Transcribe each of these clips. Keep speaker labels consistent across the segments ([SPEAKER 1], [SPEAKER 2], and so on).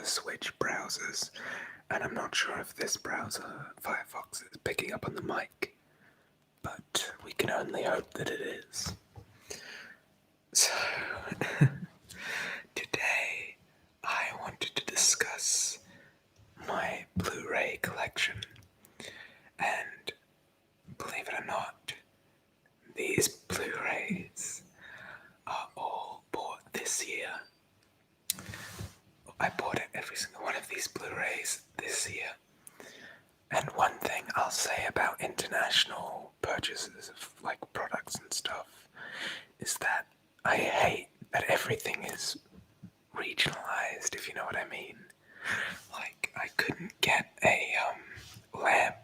[SPEAKER 1] switch browsers, and I'm not sure if this browser, Firefox, is picking up on the mic, but we can only hope that it is. So, today I wanted to discuss my Blu-ray collection, and believe it or not, these Blu-rays are all bought this year. I bought every single one of these Blu-rays this year. And one thing I'll say about international purchases of like products and stuff is that I hate that everything is regionalized, if you know what I mean. Like, I couldn't get a lamp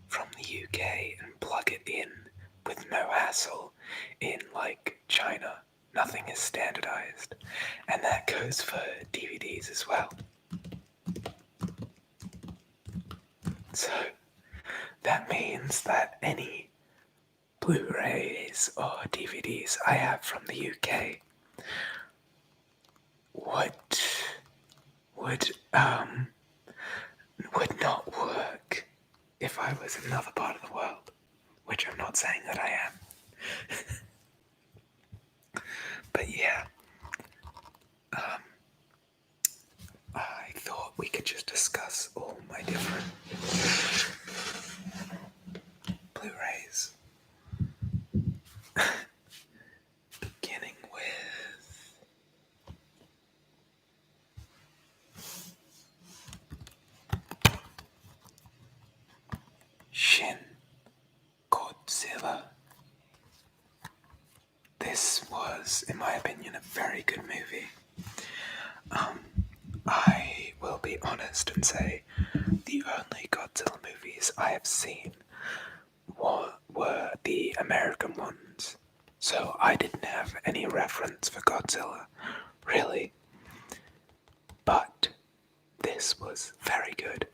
[SPEAKER 1] from the UK and plug it in with no hassle in like China. Nothing is standardized, and that goes for DVDs as well. So that means that any Blu-rays or DVDs I have from the UK would not work if I was in another part of the world, which I'm not saying that I am. But yeah, I thought we could just discuss all my different Blu-rays. Beginning with Shin, Godzilla. This was, in my opinion, a very good movie. I will be honest and say the only Godzilla movies I have seen were the American ones. So I didn't have any reference for Godzilla, really. But this was very good.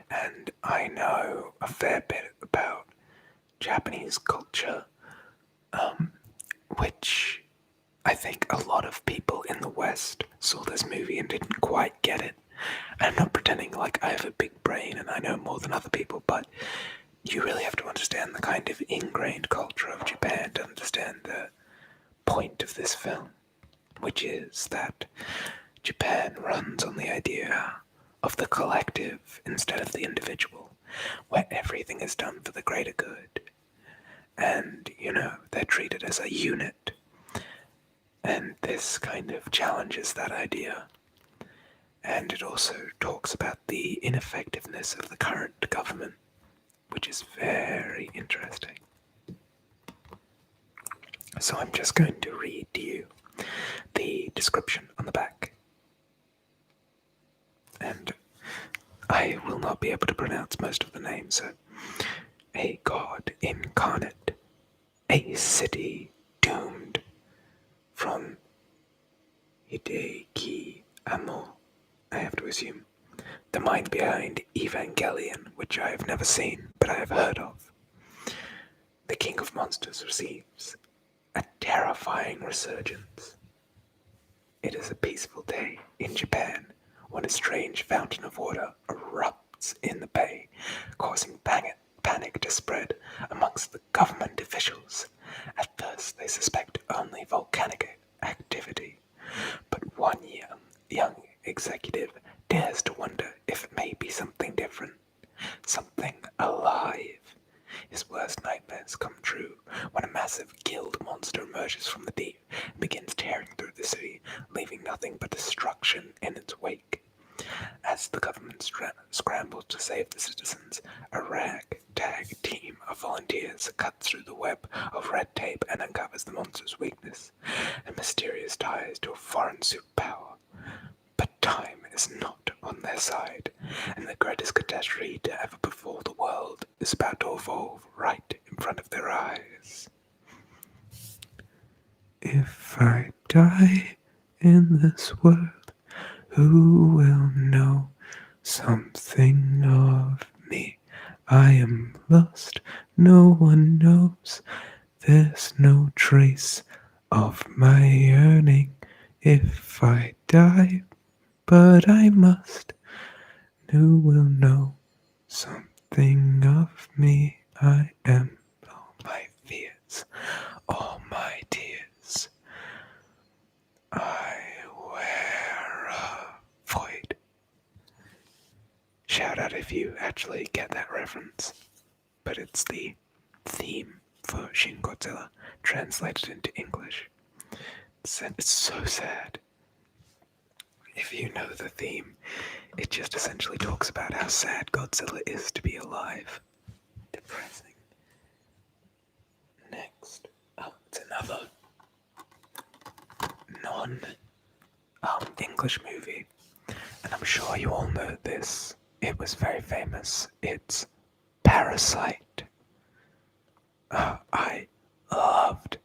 [SPEAKER 1] And I know a fair bit about Japanese culture, which I think a lot of people in the West saw this movie and didn't quite get it. I'm not pretending like I have a big brain and I know more than other people, but you really have to understand the kind of ingrained culture of Japan to understand the point of this film, which is that Japan runs on the idea of the collective instead of the individual, where everything is done for the greater good. And, they're treated as a unit. And this kind of challenges that idea. And it also talks about the ineffectiveness of the current government, which is very interesting. So I'm just going to read to you the description on the back. And I will not be able to pronounce most of the names, so a god incarnate, a city doomed, from Hideki Amo, I have to assume, the mind behind Evangelion, which I have never seen, but I have heard of. The King of Monsters receives a terrifying resurgence. It is a peaceful day in Japan when a strange fountain of water erupts in the bay, causing panic to spread amongst the government officials. At first they suspect only volcanic activity, but one young executive dares to wonder if it may be something different, something alive. His worst nightmares come true when a massive gilled monster emerges from the deep and begins tearing through the city, leaving nothing but destruction in its wake. As the government scrambles to save the citizens, a ragtag team of volunteers cuts through the web of red tape and uncovers the monster's weakness and mysterious ties to a foreign superpower. But time is not on their side, and the greatest catastrophe to ever befall the world is about to evolve right in front of their eyes. If I die in this world, who will know something of me? I am lost, no one knows. There's no trace of my yearning. If I die but I must. Who will know something of me? I am all my fears, all my tears. I wear a void. Shout out if you actually get that reference. But it's the theme for Shin Godzilla translated into English. It's so sad. If you know the theme, it just essentially talks about how sad Godzilla is to be alive. Depressing. Next, it's another non-English movie, and I'm sure you all know this. It was very famous. It's Parasite. I loved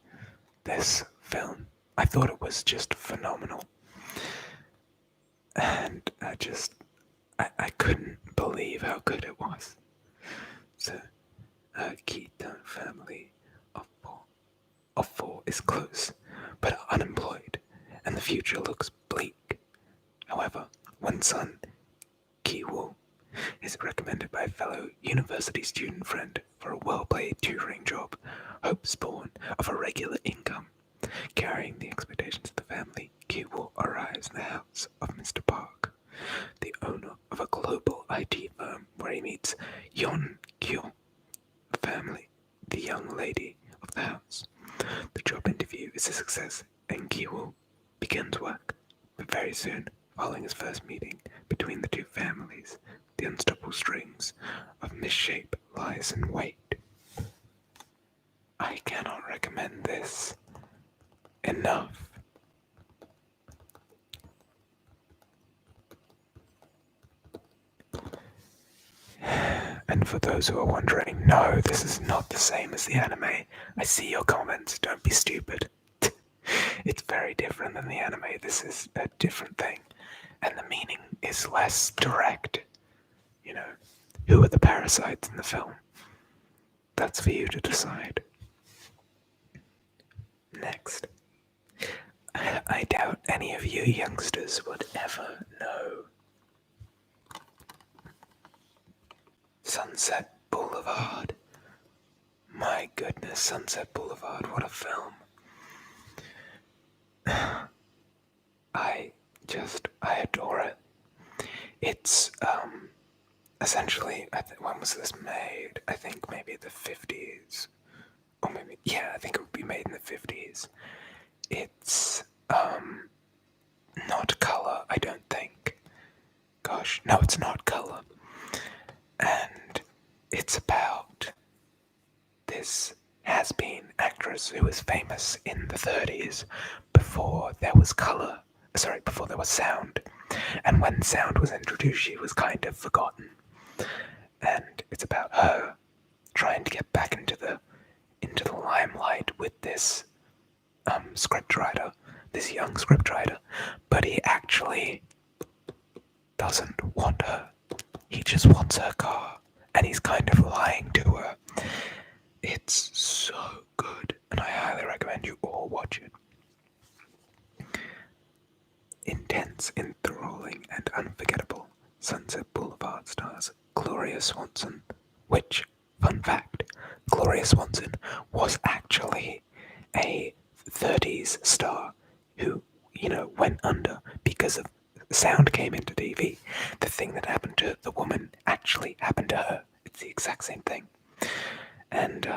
[SPEAKER 1] this film. I thought it was just phenomenal. And I couldn't believe how good it was. So, a Keaton family of four is close, but unemployed, and the future looks bleak. However, one son, Ki-woo, is recommended by a fellow university student friend for a well-paid tutoring job, hopes born of a regular income. Carrying the expectations of the family, Ki-woo arrives in the house of Mr. Park, the owner of a global IT firm, where he meets Yeon Kyo, the family, the young lady of the house. The job interview is a success, and Ki-woo begins work, but very soon, following his first meeting between the two families, the unstoppable strings of misshape lies in wait. I cannot recommend this enough. And for those who are wondering, no, this is not the same as the anime. I see your comments, don't be stupid. It's very different than the anime. This is a different thing. And the meaning is less direct. You know, who are the parasites in the film? That's for you to decide. Next. I doubt any of you youngsters would ever know Sunset Boulevard. My goodness, Sunset Boulevard, what a film. I adore it. It's, essentially, when was this made? I think maybe the 50s. Or maybe, yeah, I think it would be made in the 50s. It's, not color, I don't think. Gosh, no, it's not color. And it's about this has-been actress who was famous in the 30s before there was color. Sorry, before there was sound. And when sound was introduced, she was kind of forgotten. And it's about her trying to get back into the limelight with this scriptwriter, this young scriptwriter, but he actually doesn't want her. He just wants her car, and he's kind of lying to her. It's so good, and I highly recommend you all watch it. Intense, enthralling, and unforgettable, Sunset Boulevard stars Gloria Swanson, which, fun fact, Gloria Swanson was actually a 30s star who, went under because of sound came into TV. The thing that happened to the woman actually happened to her. It's the exact same thing. And,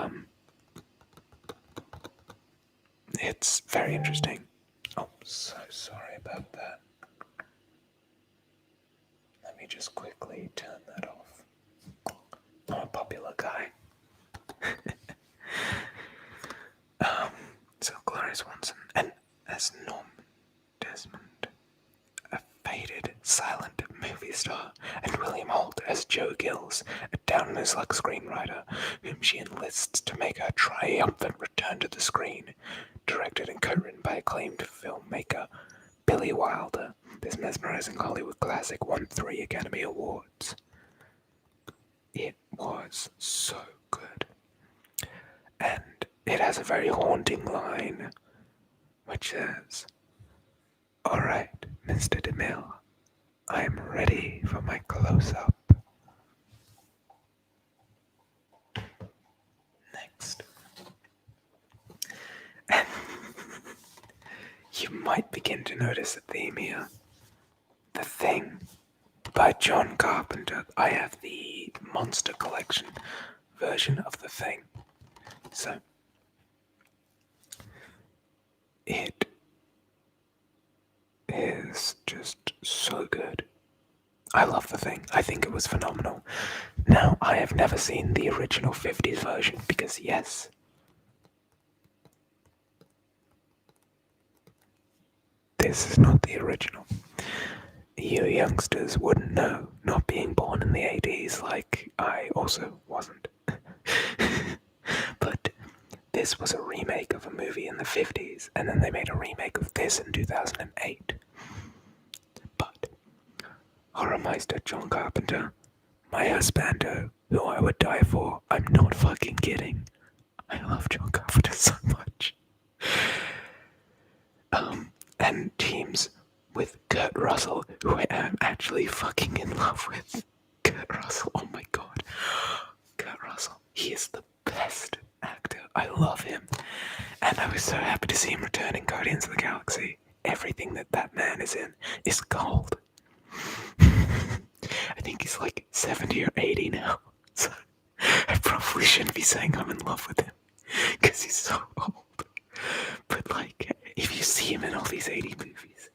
[SPEAKER 1] it's very interesting. Oh, so sorry about that. Let me just quickly turn that off. I'm a popular guy. So Gloria Swanson, and as Norm Desmond, a faded, silent movie star, and William Holt as Joe Gills, a down-on-his-luck screenwriter, whom she enlists to make her triumphant return to the screen. Directed and co-written by acclaimed filmmaker Billy Wilder, this mesmerizing Hollywood classic won 3 Academy Awards. It was so good. And it has a very haunting line, which says, "Alright, Mr. DeMille, I am ready for my close-up. Next. And you might begin to notice a theme here. The Thing by John Carpenter. I have the Monster Collection version of The Thing. So, it is just so good. I love The Thing. I think it was phenomenal. Now, I have never seen the original 50s version because, yes, this is not the original. You youngsters wouldn't know, not being born in the 80s like I also wasn't. But this was a remake of a movie in the 50s, and then they made a remake of this in 2008. But Horrormeister John Carpenter, my husbando, who I would die for, I'm not fucking kidding. I love John Carpenter so much. And teams with Kurt Russell, who I am actually fucking in love with. Kurt Russell, oh my god. Kurt Russell, he is the best actor. I love him. And I was so happy to see him return in Guardians of the Galaxy. Everything that man is in is gold. I think he's like 70 or 80 now. So I probably shouldn't be saying I'm in love with him. Because he's so old. But like, if you see him in all these 80 movies,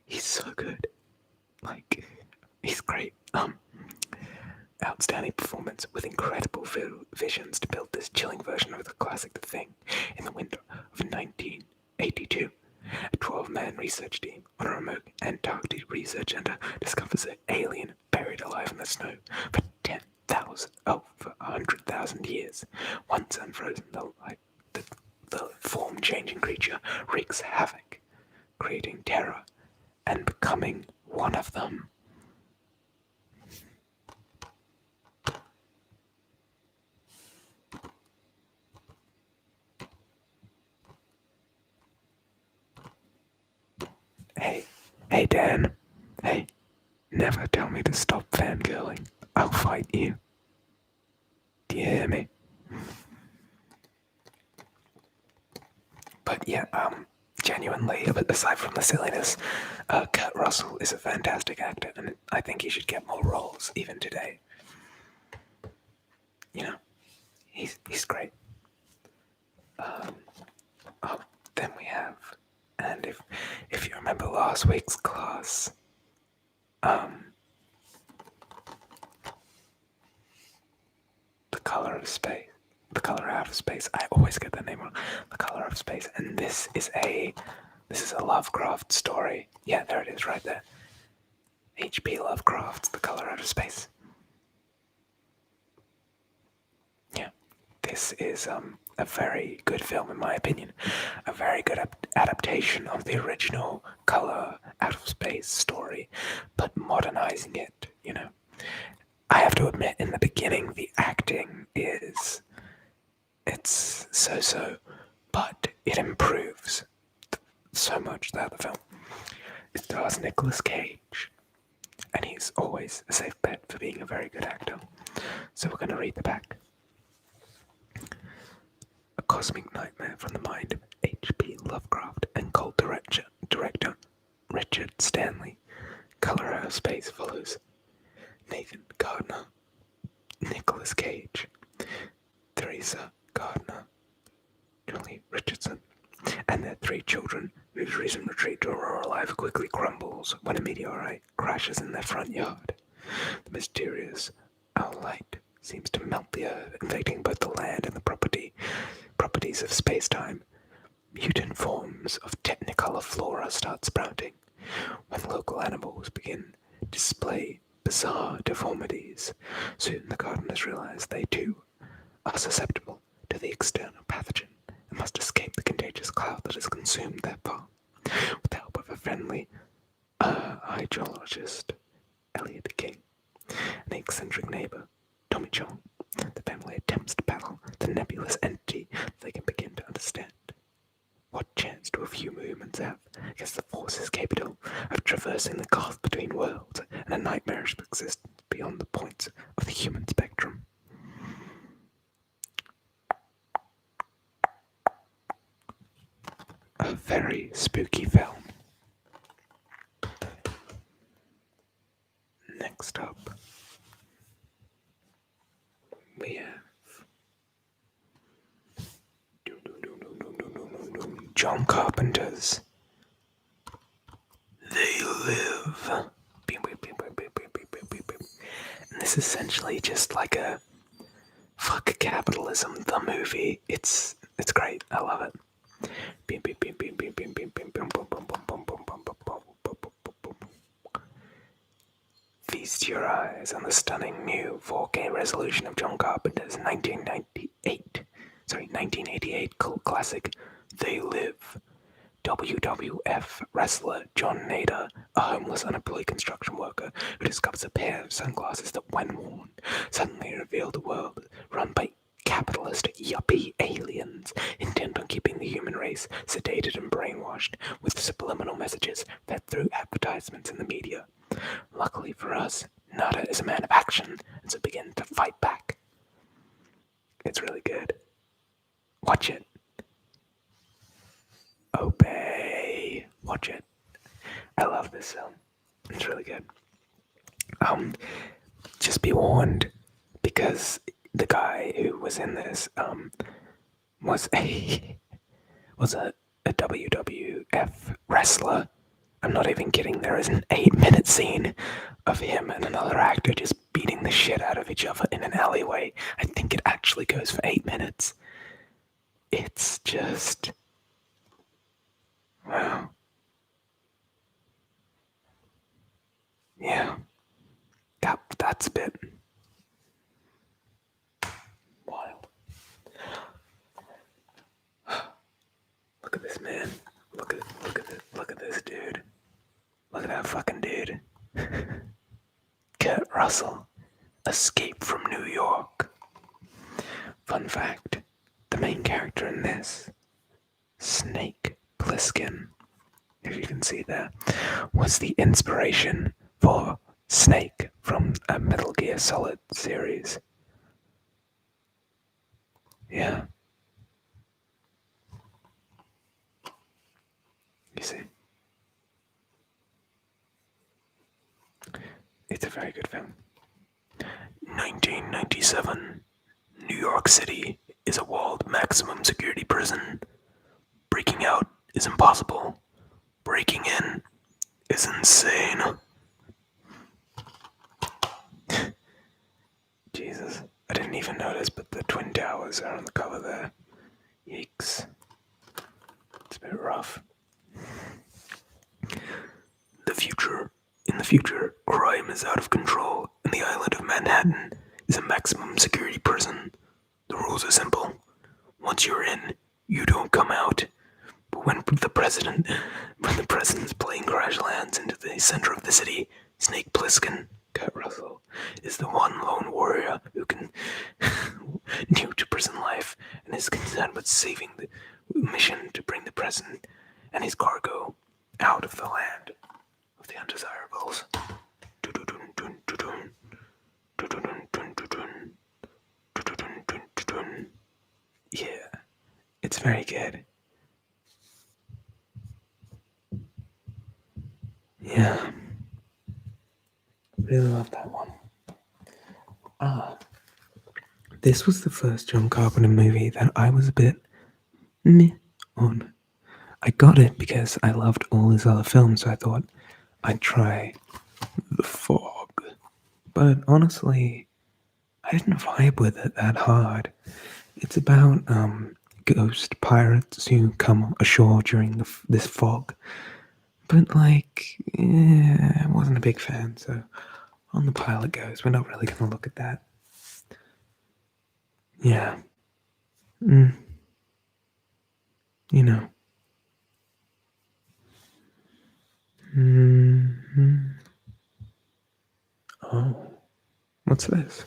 [SPEAKER 1] he's so good. Like, he's great. Outstanding performance with incredible visions to build this chilling version of the classic The Thing. In the winter of 1982, a 12-man research team on a remote Antarctic research center discovers an alien buried alive in the snow for 100,000 years. Once unfrozen, the form-changing creature wreaks havoc, creating terror and becoming one of them. Hey Dan, hey, never tell me to stop fangirling. I'll fight you. Do you hear me? But yeah, genuinely, aside from the silliness, Kurt Russell is a fantastic actor, and I think he should get more roles, even today. You know, he's great. Then we have, and if you remember last week's class, The Color of Space. The Color Out of Space. I always get that name wrong. The Color of Space. And this is a Lovecraft story. Yeah, there it is, right there. H.P. Lovecraft's The Color Out of Space. Yeah, this is a very good film in my opinion. A very good adaptation of the original Color Out of Space story, but modernizing it, you know. I have to admit, in the beginning, the acting it's so-so, but it improves so much throughout the film. It stars Nicolas Cage, and he's always a safe bet for being a very good actor. So we're going to read the back. A cosmic nightmare from the mind of H.P. Lovecraft and cult director Richard Stanley. Color Out of Space follows Nathan Gardner, Nicolas Cage, Theresa Gardner, Julie Richardson, and their 3 children, whose recent retreat to a rural life quickly crumbles when a meteorite crashes in their front yard. The mysterious owl light seems to melt the earth, infecting both the land and the properties of space-time. Mutant forms of technicolor flora start sprouting when local animals begin to display bizarre deformities. Soon the gardeners realize they too are susceptible to the external pathogen and must escape the contagious cloud that has consumed their farm. With the help of a friendly hydrologist, Elliot King, an eccentric neighbor, Tommy Chong, the family attempts to battle the nebulous entity they can begin to understand. What chance do a few humans have against the forces capable of traversing the gulf between worlds very spooky film. Next up, we have John Carpenter's They Live. And this is essentially just like a fuck capitalism, the movie. It's great. I love it. Feast your eyes on the stunning new 4K resolution of John Carpenter's 1988 cult classic, They Live. WWF wrestler John Nader, a homeless, unemployed construction worker who discovers a pair of sunglasses that, when worn, suddenly reveal the world run by capitalist yuppie aliens intent on keeping the human race sedated and brainwashed with subliminal messages fed through advertisements in the media. Luckily for us, Nada is a man of action and so begins to fight back. It's really good. Watch it. Obey. Watch it. I love this film. It's really good. Just be warned, because the guy who was in this was a WWF wrestler. I'm not even kidding. There is an 8-minute scene of him and another actor just beating the shit out of each other in an alleyway. I think it actually goes for 8 minutes. It's just... wow. Yeah. That's a bit wild. Look at this man. Look at this dude. Look at that fucking dude. Kurt Russell. Escape from New York. Fun fact. The main character in this, Snake Plissken, if you can see there, was the inspiration for Snake from a Metal Gear Solid series. Yeah. You see? It's a very good film. 1997. New York City is a walled maximum security prison. Breaking out is impossible. Breaking in is insane. Jesus, I didn't even notice, but the Twin Towers are on the cover there. Yikes. It's a bit rough. In the future, crime is out of control, and the island of Manhattan is a maximum security prison. The rules are simple. Once you're in, you don't come out. But when the president's plane crash lands into the center of the city, Snake Plissken, Kurt Russell, is the one lone warrior who can new to prison life and is concerned with saving the mission to bring the president and his cargo out of the land of the undesirables. Yeah, it's very good. Yeah, really love that one. This was the first John Carpenter movie that I was a bit meh on. I got it because I loved all his other films, so I thought I'd try The Fog. But honestly, I didn't vibe with it that hard. It's about ghost pirates who come ashore during this fog. But I wasn't a big fan, so on the pile it goes. We're not really going to look at that. Yeah. You know. Oh. What's this?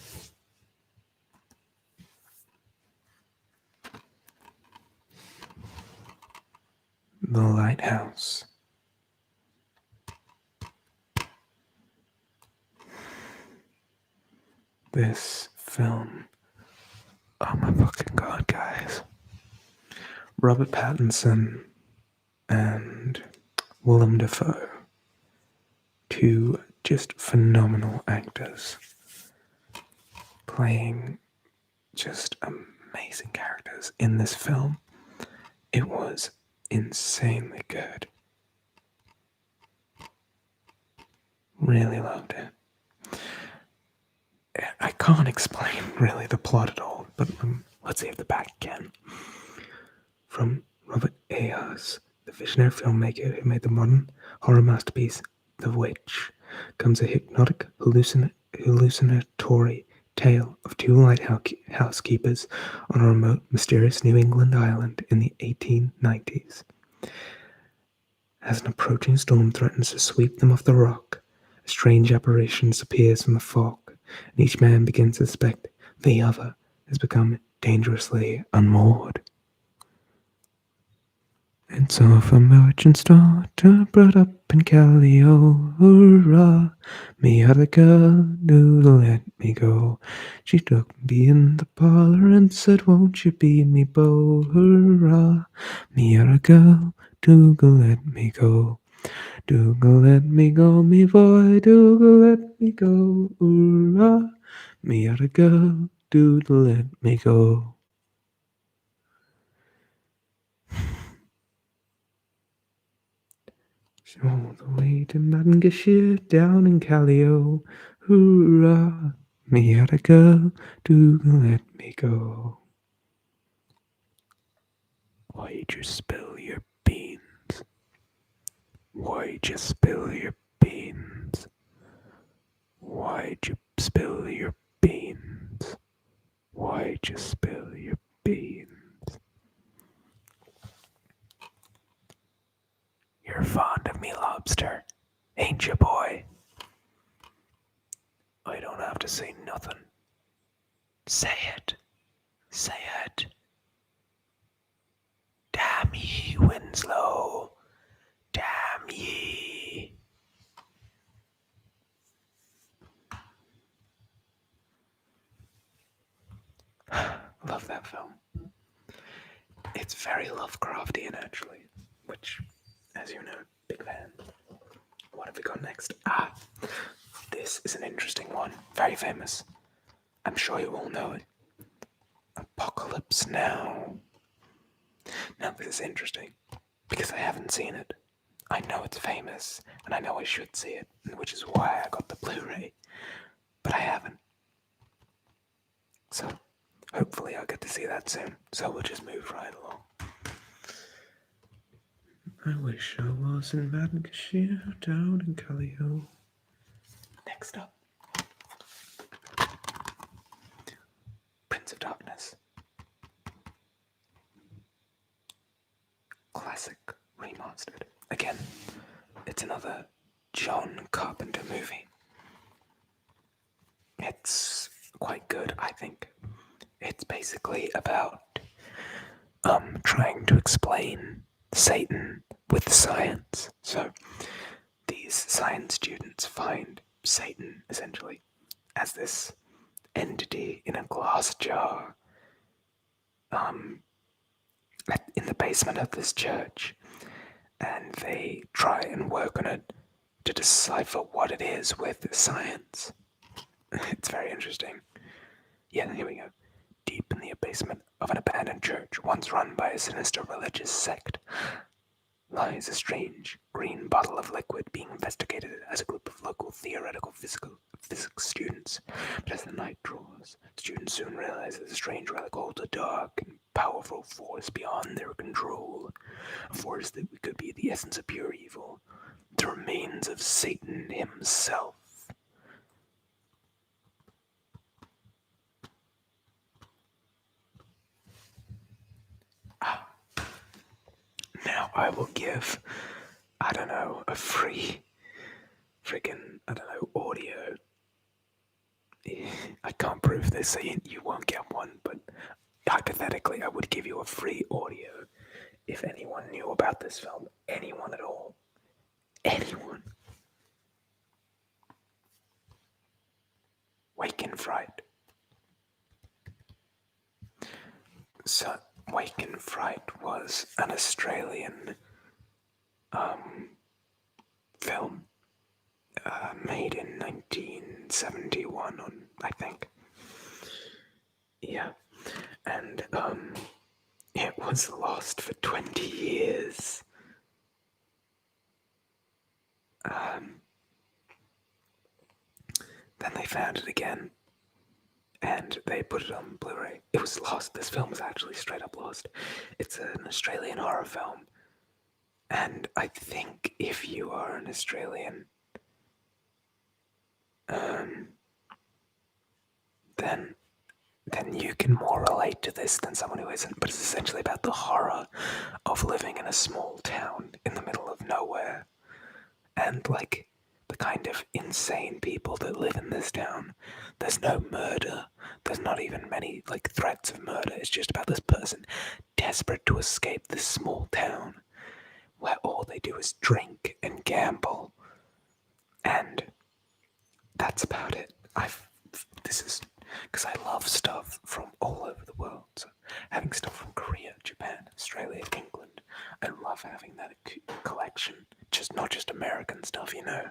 [SPEAKER 1] The Lighthouse. This film. Oh my fucking god, guys. Robert Pattinson and Willem Dafoe. Two just phenomenal actors playing just amazing characters in this film. It was insanely good. Really loved it. I can't explain really the plot at all, but let's see if the back can. From Robert Ayers, the visionary filmmaker who made the modern horror masterpiece The Witch, comes a hypnotic, hallucinatory tale of two lighthouse keepers on a remote, mysterious New England island in the 1890s. As an approaching storm threatens to sweep them off the rock, a strange apparition appears from the fog, and each man begins to suspect the other has become dangerously unmoored. And so if a merchant starter brought up in Callio, hurrah, me had a girl who let me go. She took me in the parlor and said, won't you be me beau, hurrah, me had a girl to let me go. Do go let me go, me boy, do go let me go, hurrah, me had a girl to let me go. All the way to Lancashire, down in Callio, hurrah, me had a girl to let me go. Why'd you spill your beans? Why'd you spill your beans? Why'd you spill your beans? Why'd you spill your beans? You're fond of me, lobster, ain't you, boy? I don't have to say nothing. Say it. Say it. Damn ye, Winslow. Damn ye. Love that film. It's very Lovecraftian, actually, which, as you know, big fan. What have we got next? This is an interesting one. Very famous. I'm sure you all know it. Apocalypse Now. Now, this is interesting because I haven't seen it. I know it's famous, and I know I should see it, which is why I got the Blu-ray, but I haven't. So, hopefully I'll get to see that soon, so we'll just move right along. I wish I was in Lancashire, down in Callio. Next up, Prince of Darkness. Classic remastered. Again, it's another John Carpenter movie. It's quite good, I think. It's basically about trying to explain Satan with science. So these science students find Satan essentially as this entity in a glass jar in the basement of this church, and they try and work on it to decipher what it is with science. It's very interesting. Yeah, here we go. Deep in the basement of an abandoned church, once run by a sinister religious sect, lies a strange green bottle of liquid being investigated as a group of local theoretical physics students. But as the night draws, students soon realize that the strange relic holds a dark and powerful force beyond their control, a force that could be the essence of pure evil, the remains of Satan himself. Now I will give, I don't know, a free friggin', I don't know, audio. I can't prove this, so you won't get one, but hypothetically I would give you a free audio if anyone knew about this film. Anyone at all. Anyone. Wake in Fright. So, Wake in Fright was an Australian um, film made in 1971, I think. Yeah, and it was lost for 20 years. Um, then they found it again, and they put it on Blu-ray. It was lost. This film was actually straight up lost. It's an Australian horror film, and I think if you are an Australian, um, then you can more relate to this than someone who isn't. But it's essentially about the horror of living in a small town in the middle of nowhere, and like the kind of insane people that live in this town. There's no murder. There's not even many like threats of murder. It's just about this person desperate to escape this small town where all they do is drink and gamble, and that's about it. This is because I love stuff from all over the world. So having stuff from Korea, Japan, Australia, England, I love having that collection. Just not just American stuff, you know.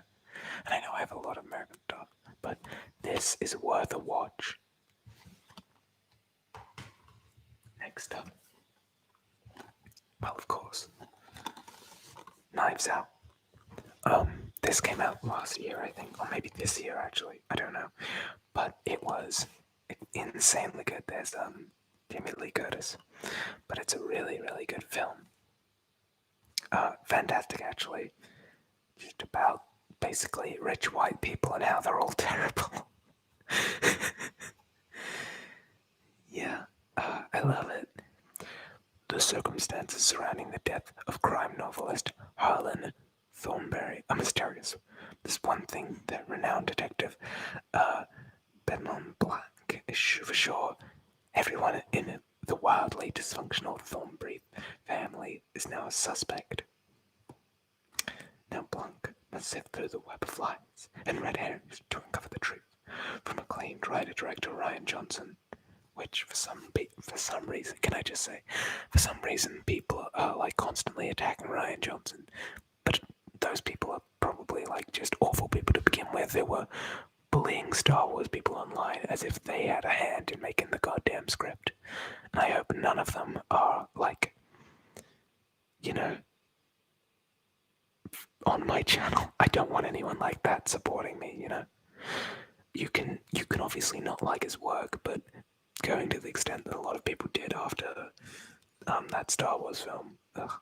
[SPEAKER 1] And I know I have a lot of American stuff, but this is worth a watch. Next up, well, of course, Knives Out. This came out last year, I think, or maybe this year actually. I don't know, but it was insanely good. There's Jamie Lee Curtis, but it's a really, really good film. Fantastic, actually. Just about basically rich white people and how they're all terrible. Yeah, I love it. The circumstances surrounding the death of crime novelist Harlan Thornberry are mysterious. There's one thing that renowned detective Benmont Blanc is for sure. Everyone in the wildly dysfunctional Thornberry family is now a suspect. Now Blanc must sift through the web of lies and red herrings to uncover the truth from acclaimed writer-director Rian Johnson, which for some reason, can I just say, for some reason people are like constantly attacking Rian Johnson, but those people are probably like just awful people to begin with. They were bullying Star Wars people online as if they had a hand in making the goddamn script, and I hope none of them are like, you know, on my channel. I don't want anyone like that supporting me, you know. You can obviously not like his work, but going to the extent that a lot of people did after that Star Wars film, ugh,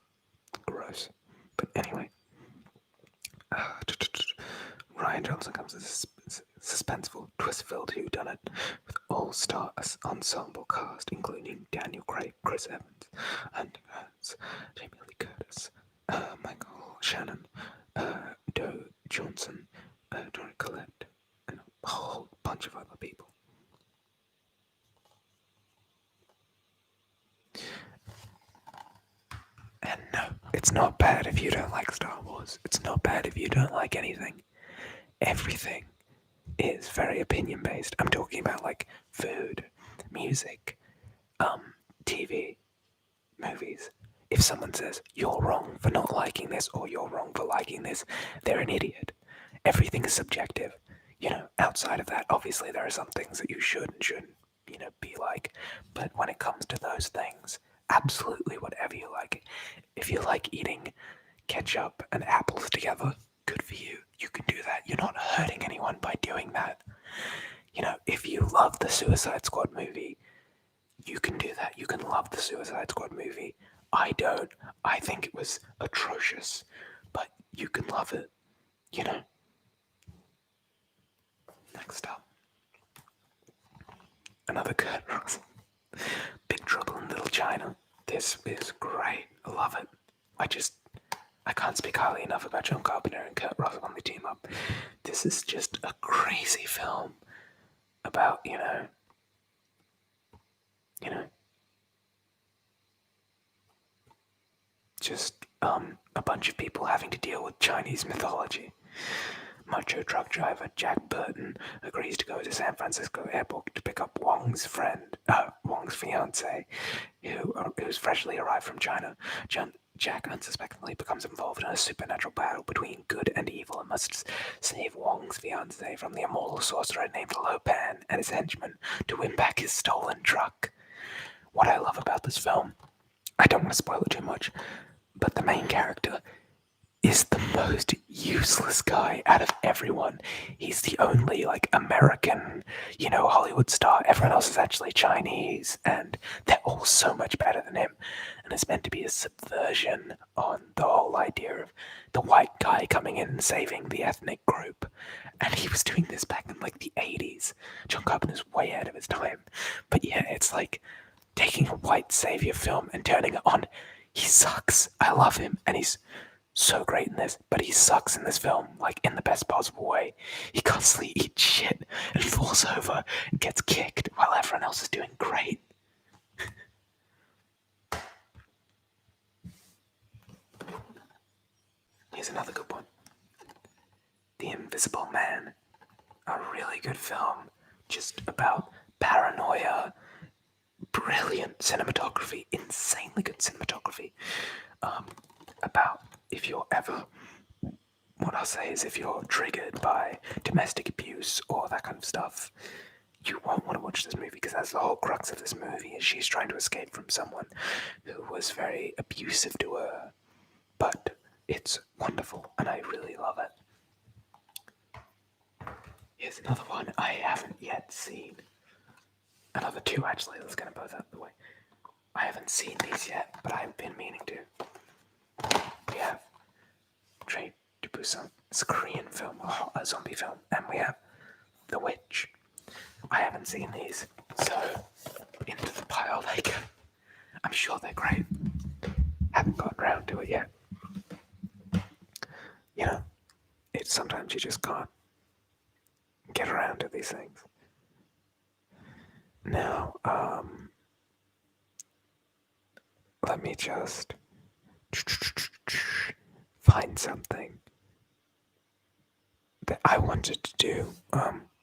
[SPEAKER 1] gross. But anyway, Rian Johnson comes as a suspenseful, twist-filled whodunit with all-star ensemble cast, including Daniel Craig, Chris Evans, and Jamie Lee Curtis, Michael Shannon, Doe Johnson, Donna Collette, and a whole bunch of other people. And no, it's not bad if you don't like Star Wars. It's not bad if you don't like anything. Everything is very opinion based. I'm talking about like food, music, TV, movies. If someone says you're wrong for not liking this or you're wrong for liking this, they're an idiot. Everything is subjective. You know, outside of that, obviously there are some things that you should and shouldn't, you know, be like. But when it comes to those things, absolutely whatever you like. If you like eating ketchup and apples together, good for you. You can do that. You're not hurting anyone by doing that. You know, if you love the Suicide Squad movie, you can do that. You can love the Suicide Squad movie. I don't. I think it was atrocious. But you can love it. You know? Next up. Another Kurt Russell. Big Trouble in Little China. This is great. I love it. I can't speak highly enough about John Carpenter and Kurt Russell when they team up. This is just a crazy film about, you know, just a bunch of people having to deal with Chinese mythology. Macho truck driver Jack Burton agrees to go to San Francisco airport to pick up Wong's fiance, who's freshly arrived from China. Jack unsuspectingly becomes involved in a supernatural battle between good and evil and must save Wong's fiancée from the immortal sorcerer named Lopan and his henchmen to win back his stolen truck. What I love about this film, I don't want to spoil it too much, but the main character is the most useless guy out of everyone. He's the only, American, Hollywood star. Everyone else is actually Chinese, and they're all so much better than him. And it's meant to be a subversion on the whole idea of the white guy coming in and saving the ethnic group. And he was doing this back in, the 80s. John Carpenter's way ahead of his time. But yeah, it's like taking a white savior film and turning it on. He sucks. I love him, and he's so great in this, but he sucks in this film, in the best possible way. He constantly eats shit and falls over and gets kicked while everyone else is doing great. Here's another good one. The Invisible Man. A really good film, just about paranoia, brilliant cinematography, insanely good cinematography, about if you're ever, what I'll say is if you're triggered by domestic abuse or that kind of stuff, you won't want to watch this movie, because that's the whole crux of this movie, is she's trying to escape from someone who was very abusive to her. But it's wonderful, and I really love it. Here's another one I haven't yet seen. Another two, actually. Let's get them both out of the way. I haven't seen these yet, but I've been meaning to. We have Train to Busan. It's a Korean film, a zombie film. And we have The Witch. I haven't seen these, so into the pile they go. I'm sure they're great. Haven't gotten around to it yet. It's sometimes you just can't get around to these things. Now, let me just find something that I wanted to do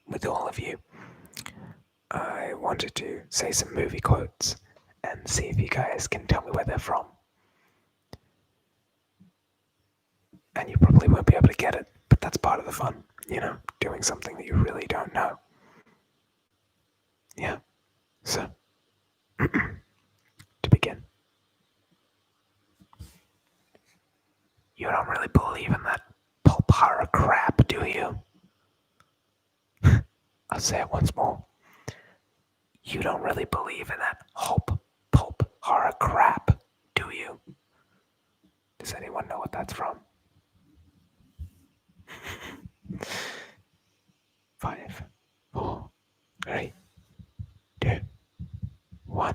[SPEAKER 1] with all of you. I wanted to say some movie quotes and see if you guys can tell me where they're from. And you probably won't be able to get it, but that's part of the fun, doing something that you really don't know. Yeah, so, to begin. You don't really believe in that pulp horror crap, do you? I'll say it once more. You don't really believe in that pulp horror crap, do you? Does anyone know what that's from? 5, 4, 3, 2, 1.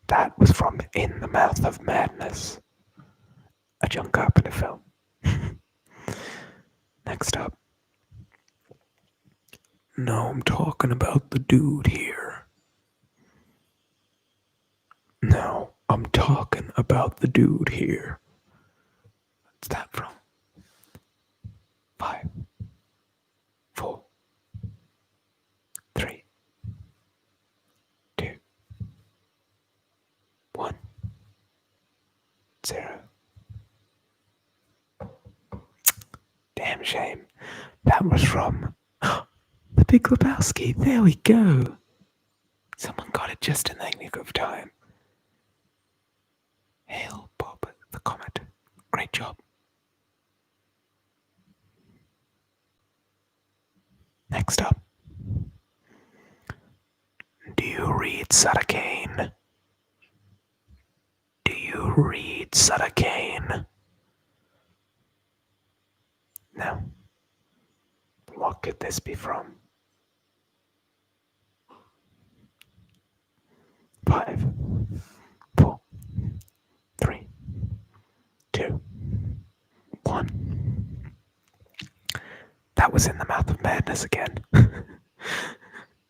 [SPEAKER 1] That was from In the Mouth of Madness, a John Carpenter film. Next up. No, I'm talking about the dude here. No, I'm talking about the dude here. What's that from? 5, 4, 3, 2, 1, 0. Damn shame. That was from The Big Lebowski. There we go. Someone got it just in the nick of time. Hail Bob the Comet. Great job. Next up. Do you read Sutter Kane? Do you read Sutter Kane? Now, what could this be from? 5, 4, 3, 2, 1. That was In the Mouth of Madness again.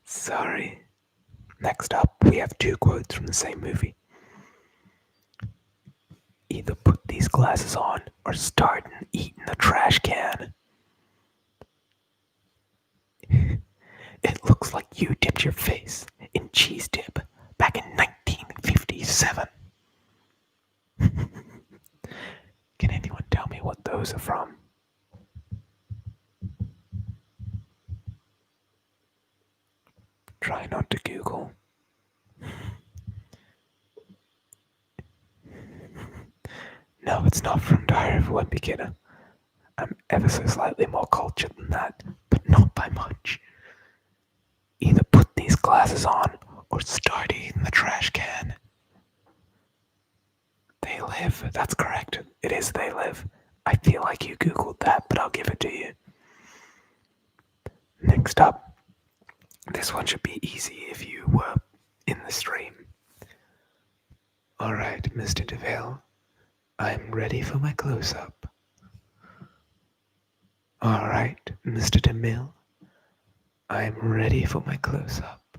[SPEAKER 1] Sorry. Next up, we have two quotes from the same movie. Either put these glasses on or start eating the trash can. It looks like you dipped your face in cheese dip back in 1957. those are from. Try not to Google. No, it's not from Diary of a Wimpy Kid. I'm ever so slightly more cultured than that, but not by much. Either put these glasses on or start eating the trash can. They Live, that's correct. It is They Live. I feel like you Googled that, but I'll give it to you. Next up, this one should be easy if you were in the stream. Alright, Mr. DeVille, I'm ready for my close-up. Alright, Mr. DeMille, I'm ready for my close-up.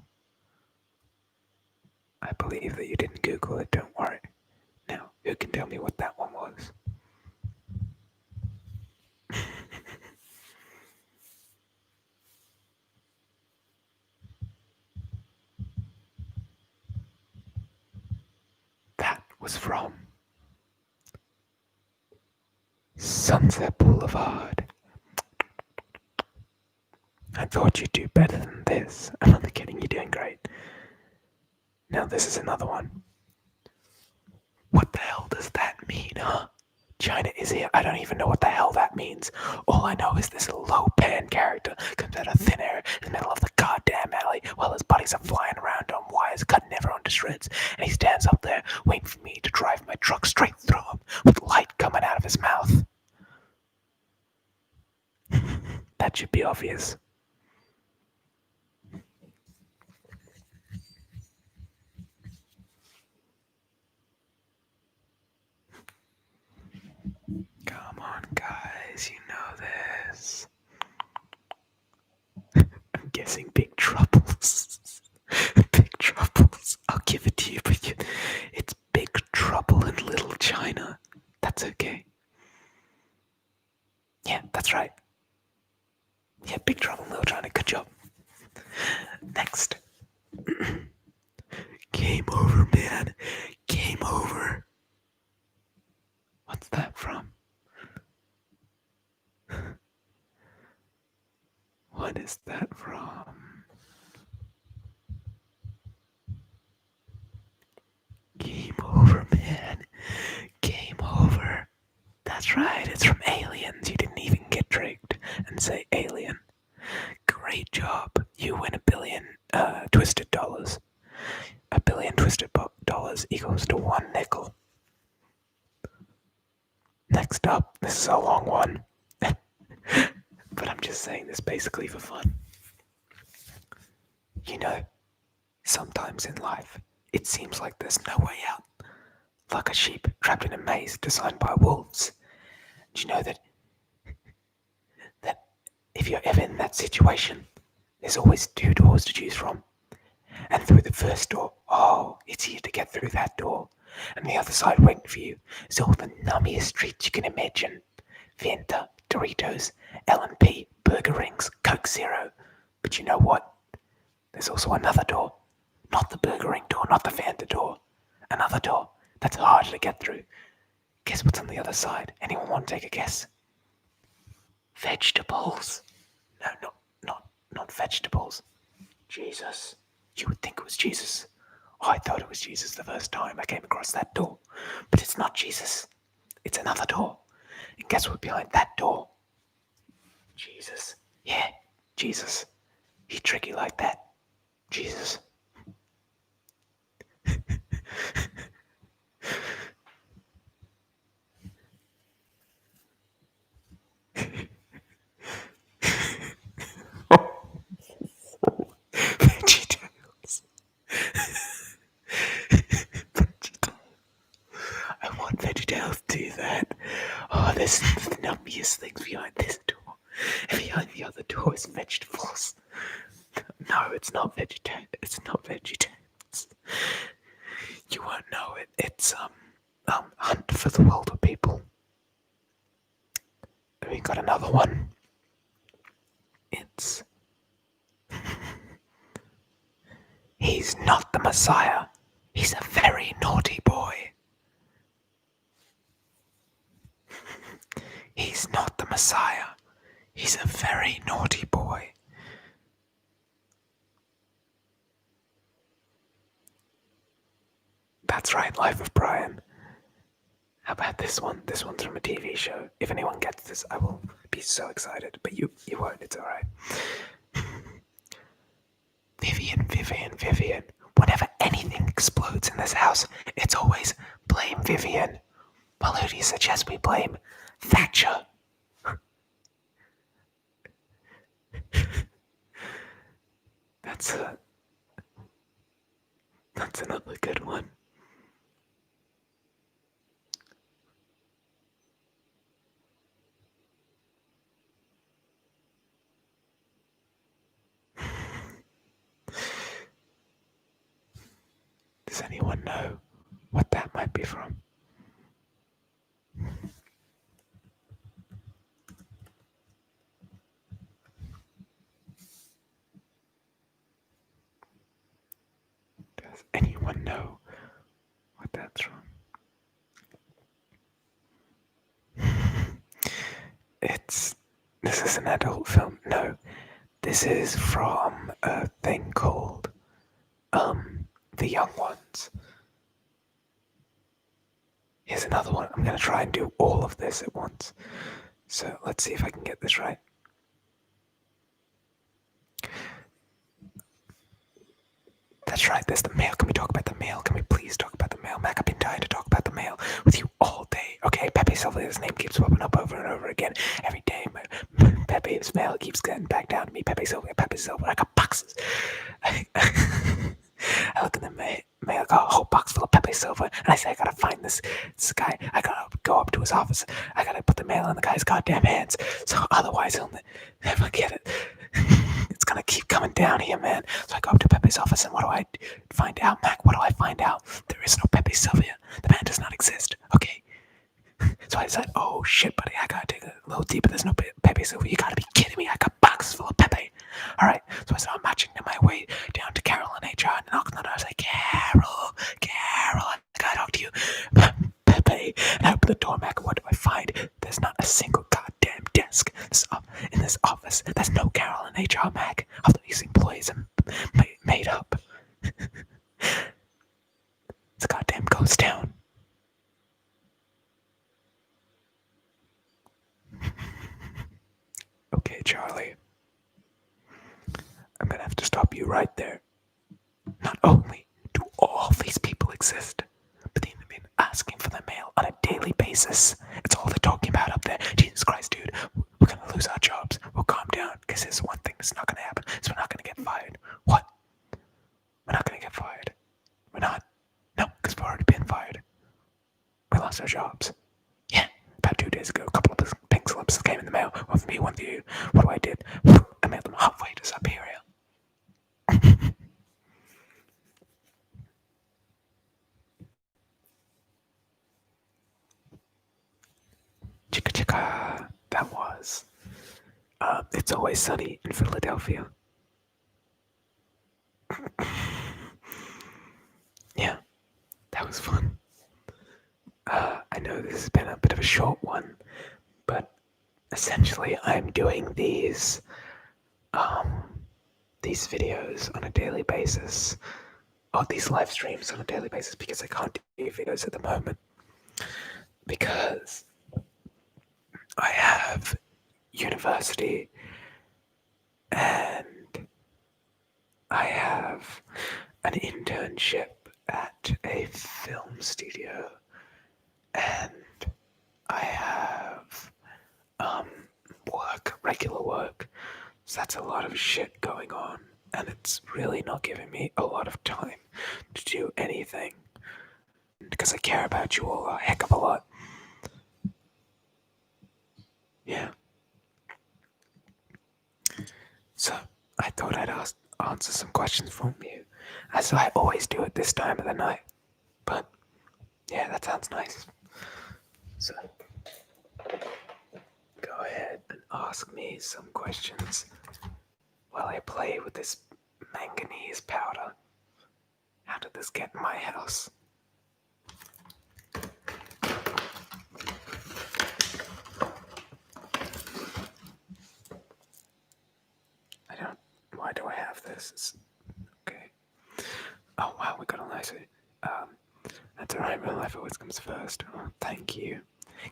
[SPEAKER 1] I believe that you didn't Google it, don't worry. Now, who can tell me what that one was? That was from Sunset Boulevard. I thought you'd do better than this. I'm only kidding, you're doing great. Now this is another one. What the hell does that mean, huh? China is here. I don't even know what the hell that means. All I know is this low-pan character comes out of thin air in the middle of the goddamn alley while his buddies are flying around on wires, cutting everyone to shreds, and he stands up there waiting for me to drive my truck straight through him with light coming out of his mouth. That should be obvious. Come on, guys, you know this. I'm guessing Big Troubles. Big Troubles. I'll give it to you, but it's Big Trouble in Little China. That's okay. Yeah, that's right. Yeah, Big Trouble in Little China. Good job. Next. Game over, man. Game over. What's that from? What is that from? Game over, man. Game over. That's right, it's from Aliens. You didn't even get tricked and say alien. Great job. You win $1 billion twisted dollars. $1 billion twisted dollars equals to 1 nickel. Next up, this is a long one. But I'm just saying this basically for fun. You know, sometimes in life, it seems like there's no way out. Like a sheep trapped in a maze designed by wolves. Do you know that if you're ever in that situation, there's always 2 doors to choose from. And through the first door, it's easier to get through that door. And the other side waiting for you is all the nummiest treats you can imagine. Fanta, Doritos, L&P, Burger Rings, Coke Zero. But you know what? There's also another door. Not the Burger Ring door, not the Fanta door. Another door that's harder to get through. Guess what's on the other side? Anyone want to take a guess? Vegetables. No, not vegetables. Jesus. You would think it was Jesus. I thought it was Jesus the first time I came across that door. But it's not Jesus. It's another door. And guess what's behind that door? Jesus. Yeah, Jesus. He tricky like that. Jesus. VeggieTales. I want VeggieTales to do that. Oh, there's the nummiest things behind this door. And behind the other door is vegetables. No, it's not VeggieTales. It's not VeggieTales. You won't know it. It's Hunt for the Wilder People. And we got another one. It's He's not the Messiah. He's a very naughty boy. He's not the Messiah. He's a very naughty boy. That's right, Life of Brian. How about this one? This one's from a TV show. If anyone gets this, I will be so excited. But you won't, it's alright. Vivian, Vivian, Vivian. Whenever anything explodes in this house, it's always blame Vivian. Well, who do you suggest we blame? Thatcher. That's another good one. Does anyone know what that might be from? Does anyone know what that's from? This is an adult film. No, this is from a thing called The Young Ones. Here's another one. I'm gonna try and do all of this at once. So let's see if I can get this right. That's right, there's the mail. Can we talk about the mail? Can we please talk about the mail? Mac, I've been dying to talk about the mail with you all day. Okay, Pepe Silva's name keeps popping up over and over again. Every day, Pepe's mail keeps getting back down to me. Pepe Silva. I got boxes. I look in the mail, I got a whole box full of Pepe Silva, and I say, I gotta find this guy. I gotta go up to his office. I gotta put the mail in the guy's goddamn hands. So otherwise he'll never get it. It's gonna keep coming down here, man. So I go up to Pepe's office, and what do I find out, Mac? What do I find out? There is no Pepe Sylvia. The man does not exist. Okay. So I said, oh shit, buddy, I gotta dig a little deeper. There's no Pepe Sylvia. You gotta be kidding me. I got boxes full of Pepe. Alright. So I start matching my way down to Carol and HR and knocking on the door. I was like, Carol, I gotta talk to you. Pepe. And I open the door, Mac, and what do I find? There's not a single goddamn desk in this office. There's no Carol and HR, Mac. All these employees are made up. It's a goddamn ghost town. Okay, Charlie. I'm gonna have to stop you right there. Not only do all these people exist, but they've been asking for the mail on a daily basis. It's all they're talking about up there. Jesus Christ, dude. We're gonna lose our jobs. We'll calm down, because there's one thing that's not gonna happen. So we're not gonna get fired. What? We're not gonna get fired. We're not? No, because we've already been fired. We lost our jobs. Yeah, about 2 days ago, a couple of pink slips came in the mail. One for me, one for you. What do I did? I mailed them halfway to Siberia. Chicka chicka. That was. It's Always Sunny in Philadelphia. Yeah, that was fun. I know this has been a bit of a short one, but essentially I'm doing these videos on a daily basis, or these live streams on a daily basis, because I can't do videos at the moment, because I have university and I have an internship at a film studio, and I have regular work. So that's a lot of shit going on, and it's really not giving me a lot of time to do anything, because I care about you all a heck of a lot. Yeah. So I thought I'd answer some questions from you, as I always do at this time of the night. But yeah, that sounds nice. So go ahead and ask me some questions while I play with this manganese powder. How did this get in my house? Oh wow, we got a nice. Um, that's alright. Real life always comes first. Oh, thank you.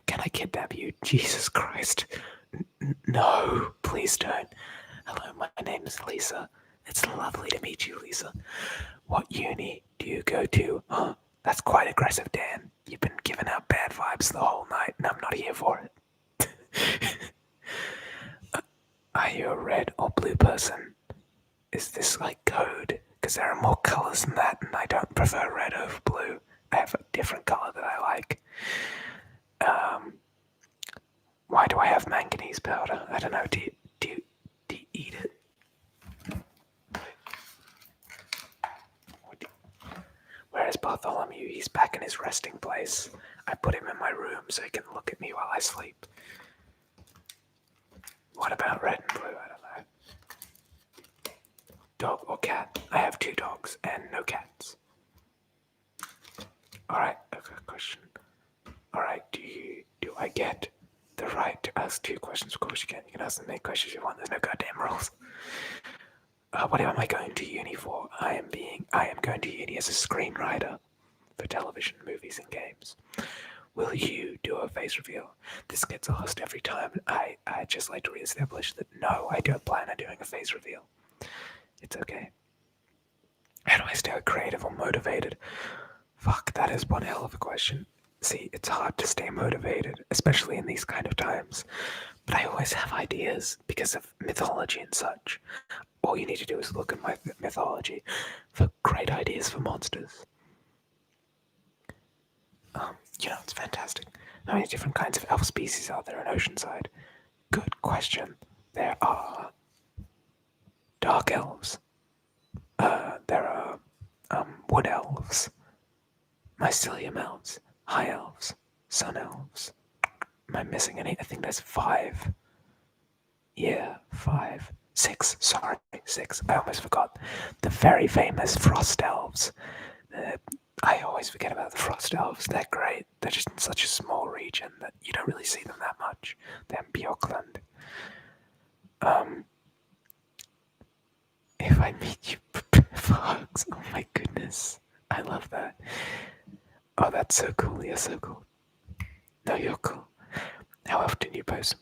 [SPEAKER 1] Can I kidnap you? Jesus Christ. No, please don't. Hello, my name is Lisa. It's lovely to meet you, Lisa. What uni do you go to? Huh? That's quite aggressive, Dan. You've been giving out bad vibes the whole night, and I'm not here for it. Are you a red or blue person? Is this like code? Because there are more colors than that, and I don't prefer red over blue. I have a different color that I like. Um, why do I have manganese powder? I don't know. Do you eat it? Where is Bartholomew? He's back in his resting place. I put him in my room so he can look at me while I sleep. What about red and blue? I don't know. Dog or cat? I have 2 dogs and no cats. Alright, okay, question. Alright, do I get the right to ask 2 questions? Of course you can. You can ask as many questions you want. There's no goddamn rules. What am I going to uni for? I am going to uni as a screenwriter for television, movies, and games. Will you do a face reveal? This gets asked every time. I just like to reestablish that no, I don't plan on doing a face reveal. It's okay. How do I stay creative or motivated? Fuck, that is one hell of a question. See, it's hard to stay motivated, especially in these kind of times. But I always have ideas because of mythology and such. All you need to do is look at my mythology for great ideas for monsters. It's fantastic. How many different kinds of elf species are there in Oceanside? Good question. There are dark elves. There are wood elves, mycelium elves, high elves, sun elves. Am I missing any? I think there's 5. Yeah, 5. 6. Sorry, 6. I almost forgot. The very famous frost elves. I always forget about the frost elves. They're great. They're just in such a small region that you don't really see them that much. They're in Bjorkland. If I meet you, prepare for hugs. Oh my goodness. I love that. Oh, that's so cool. You're so cool. No, you're cool. How often do you post?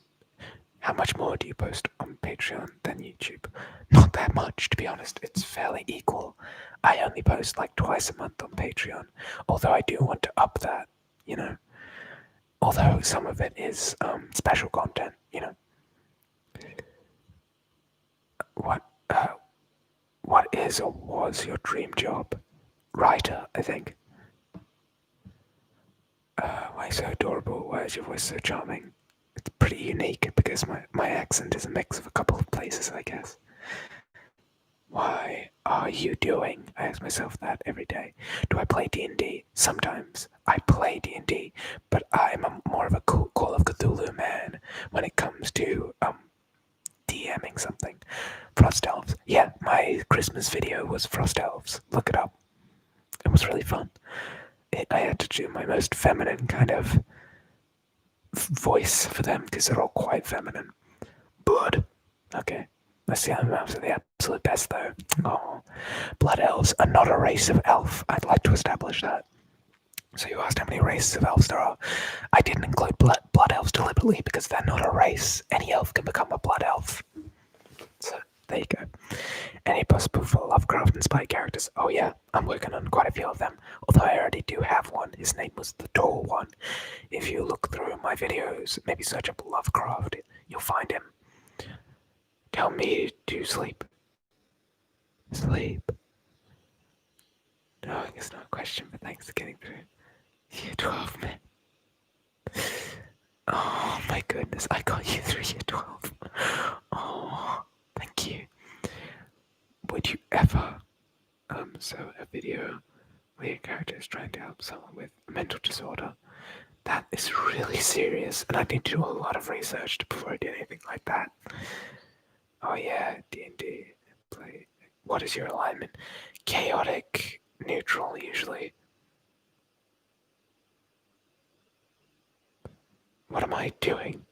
[SPEAKER 1] How much more do you post on Patreon than YouTube? Not that much, to be honest. It's fairly equal. I only post like twice a month on Patreon, although I do want to up that, Although some of it is special content, What is or was your dream job? Writer, I think. Why so adorable? Why is your voice so charming? It's pretty unique because my accent is a mix of a couple of places, I guess. Why are you doing? I ask myself that every day. Do I play D&D? Sometimes I play D&D, but I'm more of a Call of Cthulhu man when it comes to DMing something. Frost Elves. Yeah, my Christmas video was Frost Elves. Look it up. It was really fun. I had to do my most feminine kind of voice for them because they're all quite feminine. Blood. Okay. Let's see how the maps are the absolute best though. Oh, blood elves are not a race of elf. I'd like to establish that. So you asked how many races of elves there are. I didn't include blood elves deliberately because they're not a race. Any elf can become a blood elf. So there you go. Any possible for Lovecraft-inspired characters? Oh yeah, I'm working on quite a few of them. Although I already do have one. His name was the Tall One. If you look through my videos, maybe search up Lovecraft, you'll find him. Tell me to sleep. Sleep. No, I guess not a question, but thanks for getting through. Year 12, man. Oh my goodness, I got you through year 12. Oh, thank you. Would you ever, a video where your character is trying to help someone with a mental disorder? That is really serious, and I need to do a lot of research before I do anything like that. Oh yeah, D&D. Play. What is your alignment? Chaotic, neutral, usually. What am I doing?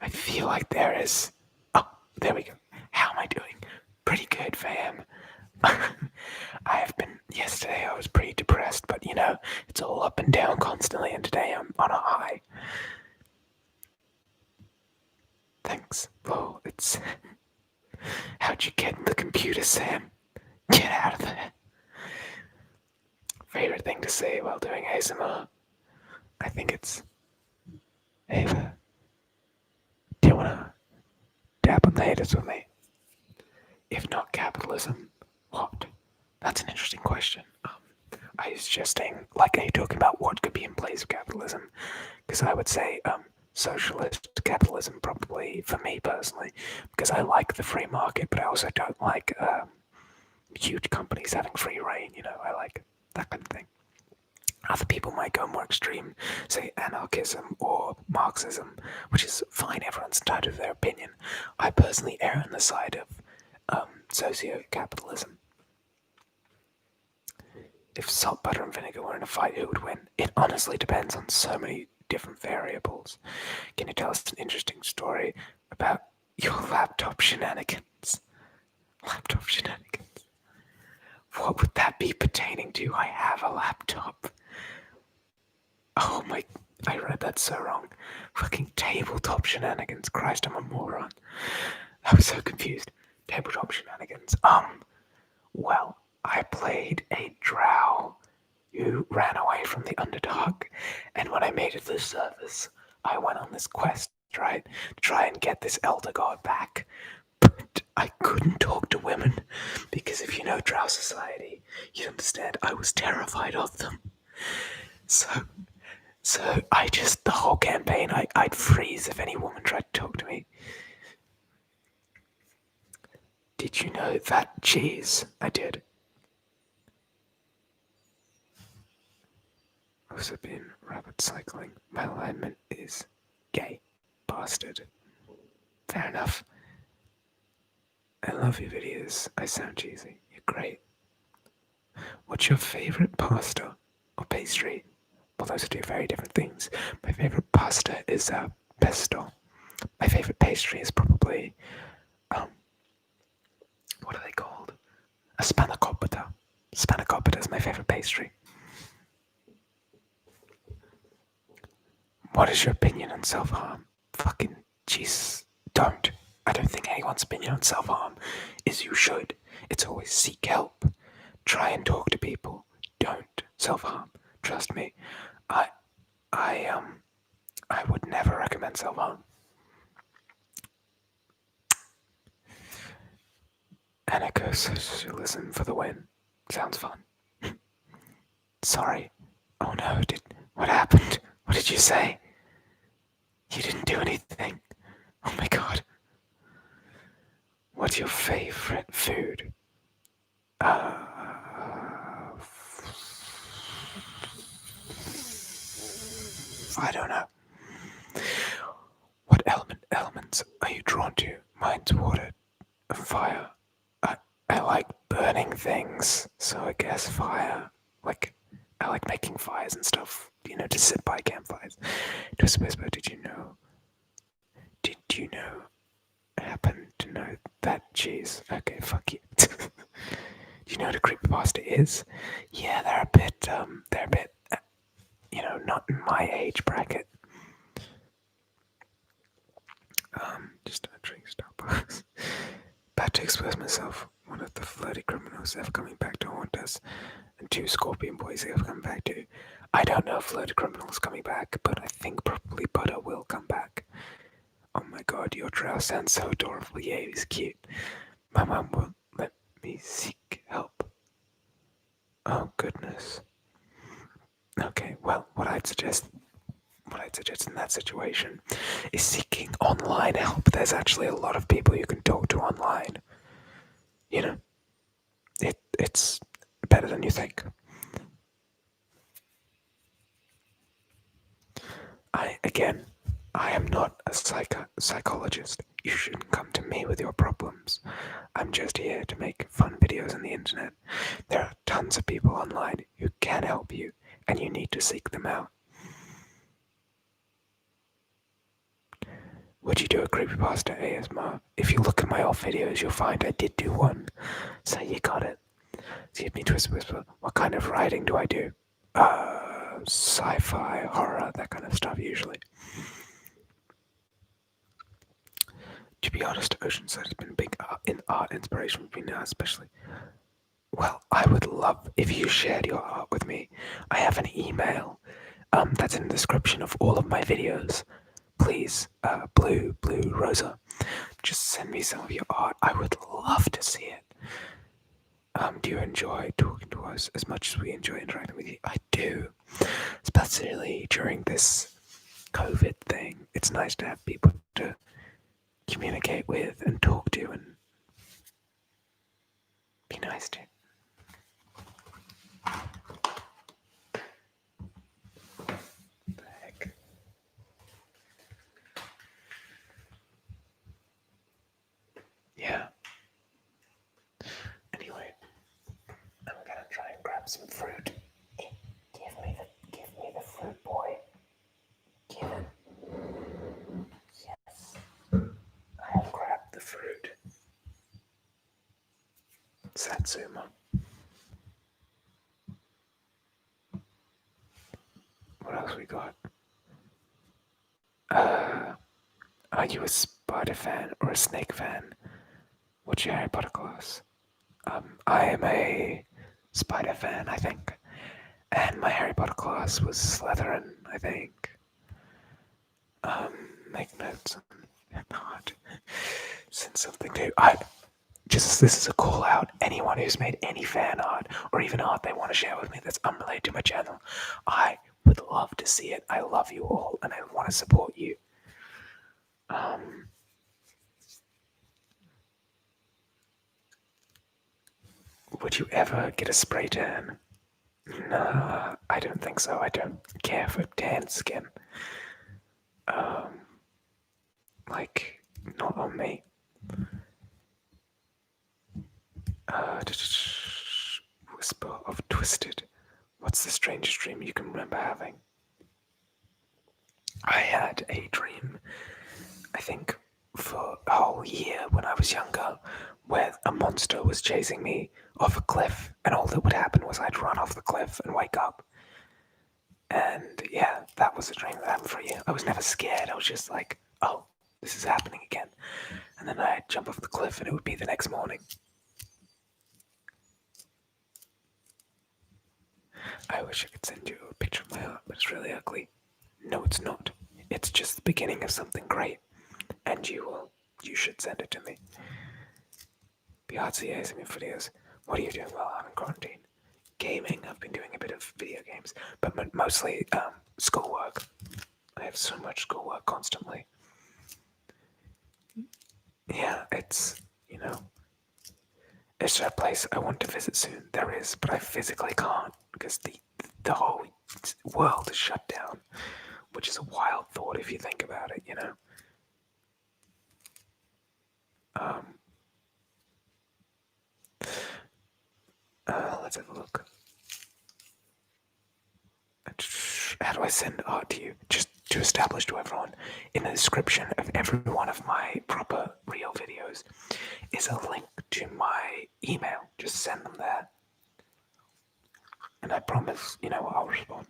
[SPEAKER 1] I feel like there is. Oh, There we go. How am I doing? Pretty good, fam. Yesterday I was pretty depressed, but it's all up and down constantly, and today I'm on a high. Thanks. Well, how'd you get in the computer, Sam? Get out of there. Favorite thing to say while doing ASMR? I think it's, Ava, do you wanna dab on the haters with me? If not capitalism, what? That's an interesting question. I was just saying, like, are you talking about what could be in place of capitalism? Because I would say socialist capitalism, probably, for me personally, because I like the free market, but I also don't like huge companies having free reign, I like that kind of thing. Other people might go more extreme, say anarchism or Marxism, which is fine, everyone's entitled to their opinion. I personally err on the side of socio-capitalism. If salt, butter, and vinegar were in a fight, who would win? It honestly depends on so many different variables. Can you tell us an interesting story about your laptop shenanigans? Laptop shenanigans. What would that be pertaining to? I have a laptop. Oh my, I read that so wrong. Fucking tabletop shenanigans. Christ, I'm a moron. I was so confused. Tabletop shenanigans. Well, I played a drow who ran away from the Underdark, and when I made it to the surface, I went on this quest, right, to try and get this elder god back. But I couldn't talk to women, because if you know drow society, you'd understand I was terrified of them. So the whole campaign, I'd freeze if any woman tried to talk to me. Did you know that cheese? I did. I've also been rabbit cycling. My alignment is gay. Bastard. Fair enough. I love your videos. I sound cheesy. You're great. What's your favorite pasta or pastry? Well, those are two very different things. My favorite pasta is pesto. My favorite pastry is probably, what are they called? A spanakopita. Spanakopita is my favorite pastry. What is your opinion on self-harm? Fucking jeez, don't. I don't think anyone's opinion on self-harm is you should. It's always seek help. Try and talk to people. Don't self-harm. Trust me. I would never recommend self-harm. Anarcho-socialism for the win. Sounds fun. Sorry. Oh no, what happened? What did you say? You didn't do anything. Oh my god. What's your favorite food? I don't know. What elements are you drawn to? Mine's water, fire. I like burning things, so I guess fire. Like, I like making fires and stuff, to sit by campfires. Did you know, happen to know that cheese? Okay, fuck you. Do you know what a creepypasta is? Yeah, they're a bit, not in my age bracket. Just entering Starbucks. About to expose myself. One of the flirty criminals ever coming back to haunt us, and 2 scorpion boys ever come back to. I don't know if flirty criminals coming back, but I think probably Butter will come back. Oh my god, your drow sounds so adorable. Yeah, he's cute. My mum won't let me seek help. Oh goodness. Okay, well, what I'd suggest in that situation is seeking online help. There's actually a lot of people you can talk to online. It's better than you think. I am not a psychologist. You shouldn't come to me with your problems. I'm just here to make fun videos on the internet. There are tons of people online who can help you, and you need to seek them out. Would you do a creepypasta ASMR? If you look at my old videos, you'll find I did do one. So you got it. So you'd need to whisper. What kind of writing do I do? Sci-fi, horror, that kind of stuff usually. To be honest, Oceanside has been big in art inspiration for me now, especially. Well, I would love if you shared your art with me. I have an email that's in the description of all of my videos. Please, Blue Rosa, just send me some of your art. I would love to see it. Do you enjoy talking to us as much as we enjoy interacting with you? I do, especially during this COVID thing. It's nice to have people to communicate with and talk to and be nice to. The heck? Yeah. Anyway, I'm gonna try and grab some fruit. Give me the fruit, boy. Give it. Yes. I have grabbed the fruit. Satsuma. What else we got? Are you a spider fan or a snake fan? What's your Harry Potter class? I am a spider fan, I think. And my Harry Potter class was Slytherin, I think. Make notes and not send something to. This is a call out. Anyone who's made any fan art or even art they want to share with me that's unrelated to my channel, I would love to see it. I love you all and I want to support you. Would you ever get a spray tan? Nah, I don't think so. I don't care for tan skin. Like, not on me. Whisper of Twisted. What's the strangest dream you can remember having? I had a dream, I think, for a whole year when I was younger, where a monster was chasing me off a cliff, and all that would happen was I'd run off the cliff and wake up. And yeah, that was a dream that happened for a year. I was never scared. I was just like, oh, this is happening again. And then I'd jump off the cliff and it would be the next morning. I wish I could send you a picture of my art, but it's really ugly. No, it's not. It's just the beginning of something great. And you should send it to me. The artsy ASMR videos. What are you doing while I'm in quarantine? Gaming. I've been doing a bit of video games, but mostly schoolwork. I have so much schoolwork constantly. Yeah, it's a place I want to visit soon. There is, but I physically can't because the whole world is shut down, which is a wild thought if you think about it. Let's have a look. How do I send art to you? Just to establish to everyone, in the description of every one of my proper real videos is a link to my email. Just send them there. And I promise, I'll respond.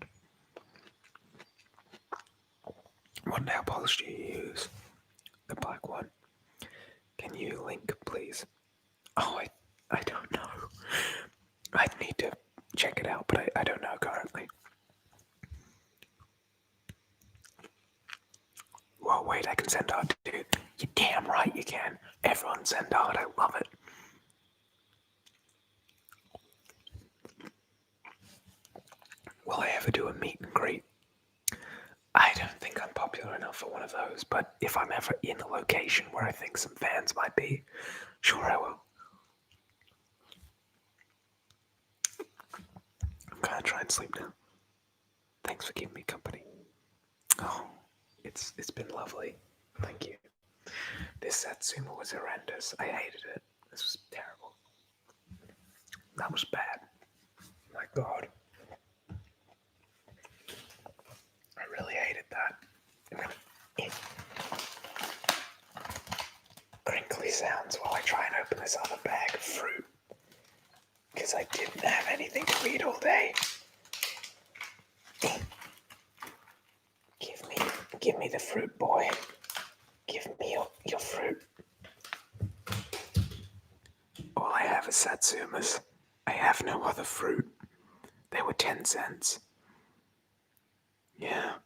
[SPEAKER 1] What nail polish do you use? The black one. Can you link, please? Oh, I don't know. I'd need to check it out, but I don't know currently. Well, wait, I can send art, dude. You're damn right you can. Everyone send art, I love it. Will I ever do a meet and greet? I don't think I'm popular enough for one of those, but if I'm ever in a location where I think some fans might be, sure I will. I'm gonna try and sleep now. Thanks for keeping me company. Oh, it's been lovely. Thank you. This Satsuma was horrendous. I hated it. This was terrible. That was bad. My God. I really hated that. I try and open this other bag of fruit, because I didn't have anything to eat all day. Give me the fruit, boy. Give me your fruit. All I have is satsumas. I have no other fruit. They were 10 cents. Yeah.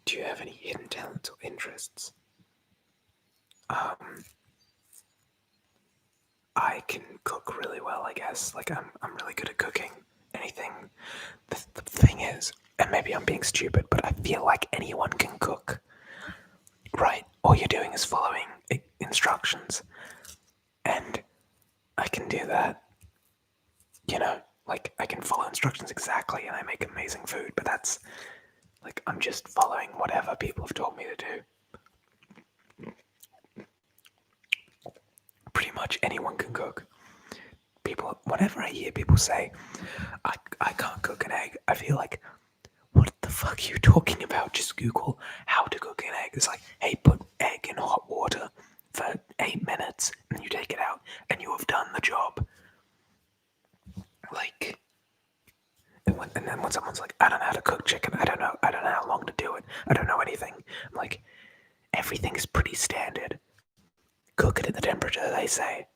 [SPEAKER 1] Do you have any hidden talents or interests? I can cook really well, I guess. Like, I'm really good at cooking. Anything. The thing is, and maybe I'm being stupid, but I feel like anyone can cook. Right? All you're doing is following instructions. And I can do that. You know? Like, I can follow instructions exactly and I make amazing food, but that's... Like, I'm just following whatever people have told me to do. Pretty much anyone can cook. People, whenever I hear people say, I can't cook an egg, I feel like, what the fuck are you talking about? Just Google how to cook an egg. It's like, hey, put egg in hot water for 8 minutes, and you take it out, and you have done the job. Like... And then when someone's like, I don't know how to cook chicken, I don't know how long to do it, I don't know anything. I'm like, everything is pretty standard. Cook it at the temperature they say.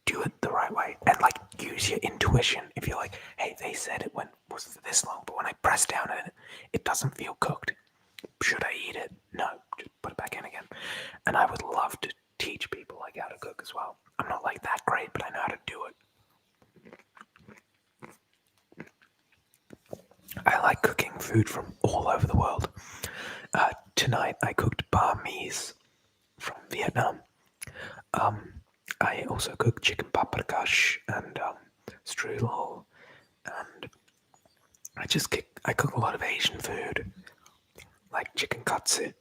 [SPEAKER 1] Do it the right way. And like, use your intuition. If you're like, hey, they said it was this long, but when I press down on it, it doesn't feel cooked. Should I eat it? No, just put it back in again. And I would love to teach people like how to cook as well. I'm not like that great, but I know how to do it. I like cooking food from all over the world. Tonight I cooked banh mi's from Vietnam. I also cooked chicken paprikash and strudel, and I cook a lot of Asian food, like chicken katsu.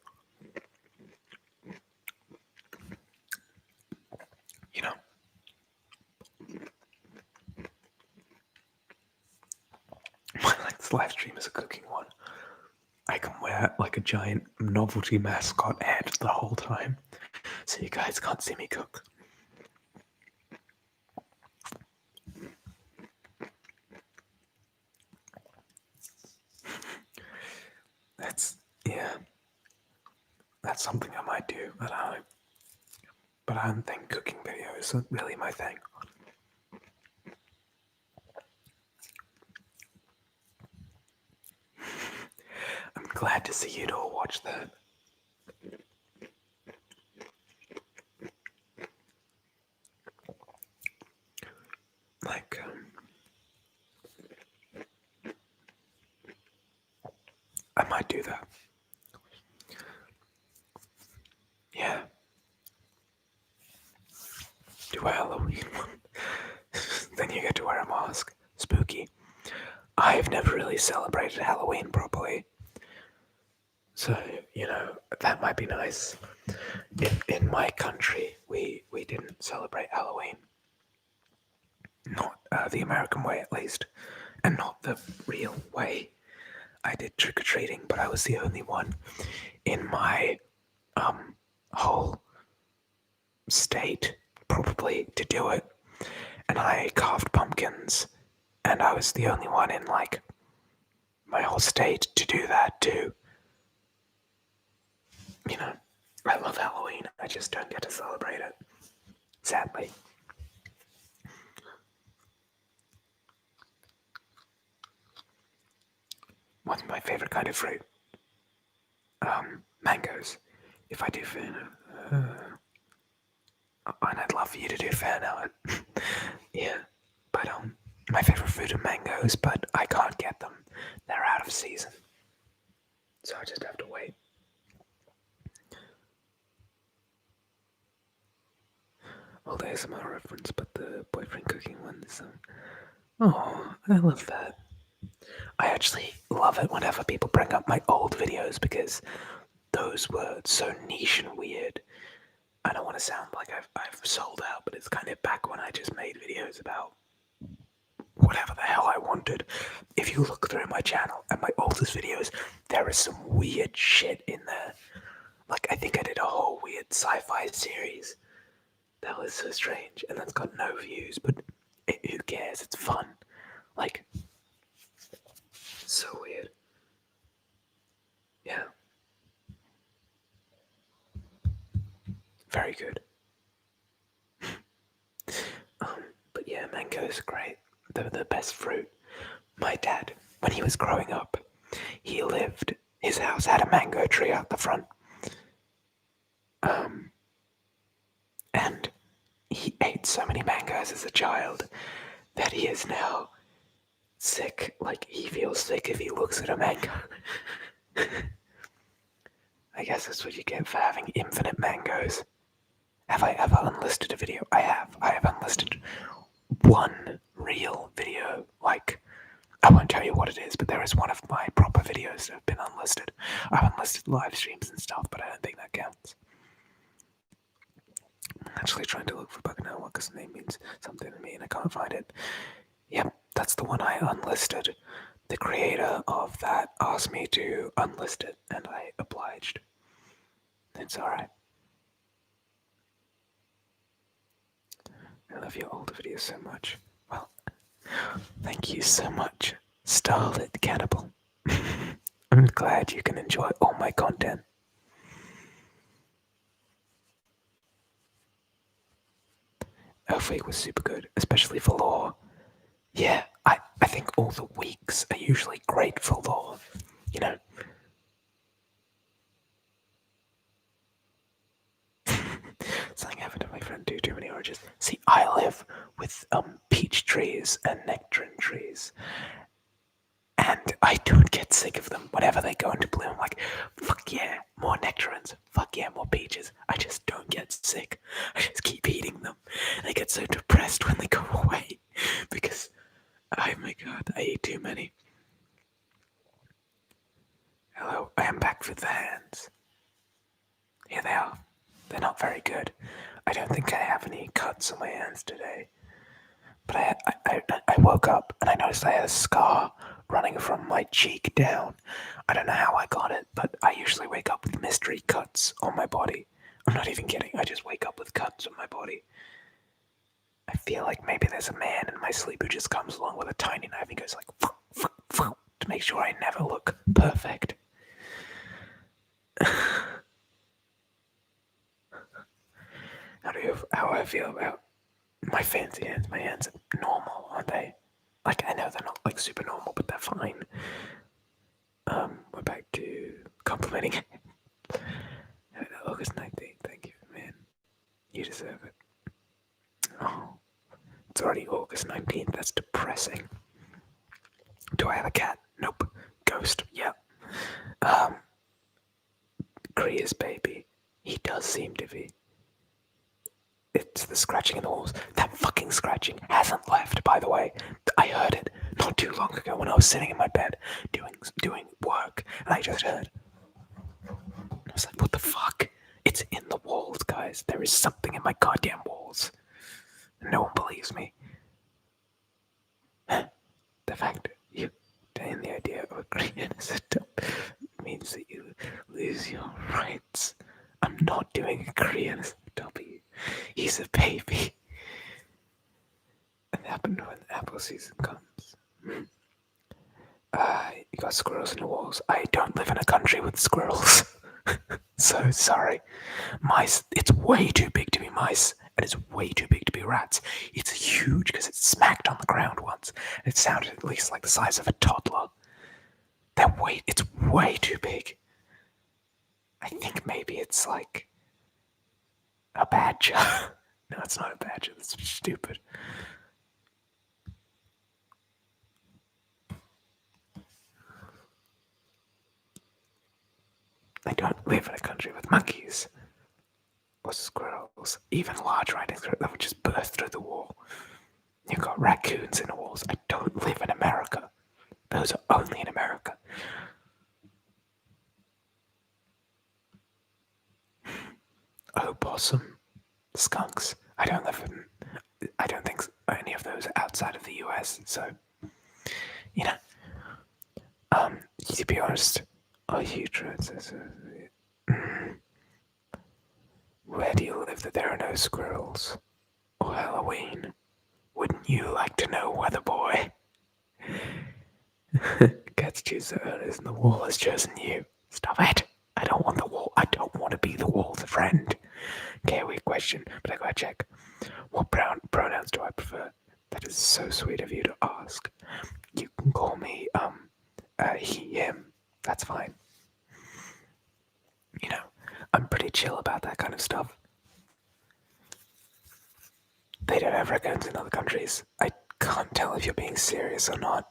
[SPEAKER 1] You know. My next live stream is a cooking one. I can wear like a giant novelty mascot head the whole time, so you guys can't see me cook. That's something I might do. I don't know. But I don't think cooking videos are really my thing. I'm glad to see you'd all watch that. Like, I might do that. Yeah. Do a Halloween one. Then you get to wear a mask. Spooky. I've never really celebrated Halloween properly. So, you know, that might be nice. In my country, we didn't celebrate Halloween. Not the American way, at least. And not the real way. I did trick-or-treating, but I was the only one in my whole state, probably, to do it. And I carved pumpkins, and I was the only one in, like, my whole state to do that, too. You know, I love Halloween, I just don't get to celebrate it. Sadly. What's my favorite kind of fruit? Mangoes. If I do fair and I'd love for you to do fair now. Yeah, but my favorite fruit are mangoes, but I can't get them. They're out of season, so I just have to wait. Well, there's my reference, but the boyfriend cooking one. So, oh, I love that. I actually love it whenever people bring up my old videos because those were so niche and weird. I don't want to sound like I've sold out, but it's kind of back when I just made videos about whatever the hell I wanted. If you look through my channel and my oldest videos, there is some weird shit in there. Like, I think I did a whole weird sci-fi series. That was so strange, and that's got no views, but who cares? It's fun. Like, so weird. Yeah. Very good. But yeah, mangoes are great. They're the best fruit. My dad, when he was growing up, his house had a mango tree out the front. And he ate so many mangoes as a child that he is now sick. Like, he feels sick if he looks at a mango. I guess that's what you get for having infinite mangoes. Have I ever unlisted a video? I have. I have unlisted one real video. Like, I won't tell you what it is, but there is one of my proper videos that have been unlisted. I've unlisted live streams and stuff, but I don't think that counts. I'm actually trying to look for Buckingham because the name means something to me and I can't find it. Yep, that's the one I unlisted. The creator of that asked me to unlist it, and I obliged. It's alright. I love your older videos so much. Well, thank you so much, Starlit Cannibal. I'm glad you can enjoy all my content. Earthquake was super good, especially for lore. Yeah, I think all the weeks are usually great for lore, you know? Something happened to my friend too many oranges. See, I live with peach trees and nectarine trees, and I don't get sick of them whenever they go into bloom. Like, fuck yeah, more nectarines. Fuck yeah, more peaches. I just don't get sick. I just keep eating them. And I get so depressed when they go away because, oh my god, I ate too many. Hello, I am back with the hands. Here they are. They're not very good. I don't think I have any cuts on my hands today. But I woke up and I noticed I had a scar running from my cheek down. I don't know how I got it, but I usually wake up with mystery cuts on my body. I'm not even kidding. I just wake up with cuts on my body. I feel like maybe there's a man in my sleep who just comes along with a tiny knife and goes like to make sure I never look perfect. How I feel about my fancy hands. My hands are normal, aren't they? Like, I know they're not like super normal, but they're fine. We're back to complimenting August 19th. Thank you, man. You deserve it. Oh, it's already August 19th. That's depressing. Do I have a cat? Nope. Ghost. Yep. Kriya's baby. He does seem to be. It's the scratching in the walls. That fucking scratching hasn't left, by the way. I heard it not too long ago when I was sitting in my bed doing work, and I just heard. I was like, what the fuck? It's in the walls, guys. There is something in my goddamn walls. No one believes me. The fact you obtain the idea of a Korean system means that you lose your rights. I'm not doing a Korean W. He's a baby. And happened when apple season comes. You got squirrels in the walls. I don't live in a country with squirrels. So sorry. Mice, it's way too big to be mice, and it's way too big to be rats. It's huge because it smacked on the ground once. It sounded at least like the size of a toddler. It's way too big. I think maybe it's like a badger. No, it's not a badger. That's stupid. I don't live in a country with monkeys or squirrels, even large riding squirrels that would just burst through the wall. You've got raccoons in the walls. I don't live in America. Those are only in America. Oh, possum. Skunks. I don't live in. I don't think any of those are outside of the US. So, you know, to be honest, are you trying to? Where do you live that there are no squirrels? Or Halloween? Wouldn't you like to know, weather boy? Cats choose their owners and the wall has chosen you. Stop it! I don't want the wall. I don't want to be the wall's friend. Okay, weird question, but I gotta check. What pronouns do I prefer? That is so sweet of you to ask. You can call me, he, him. That's fine. You know, I'm pretty chill about that kind of stuff. They don't have raccoons in other countries. I can't tell if you're being serious or not.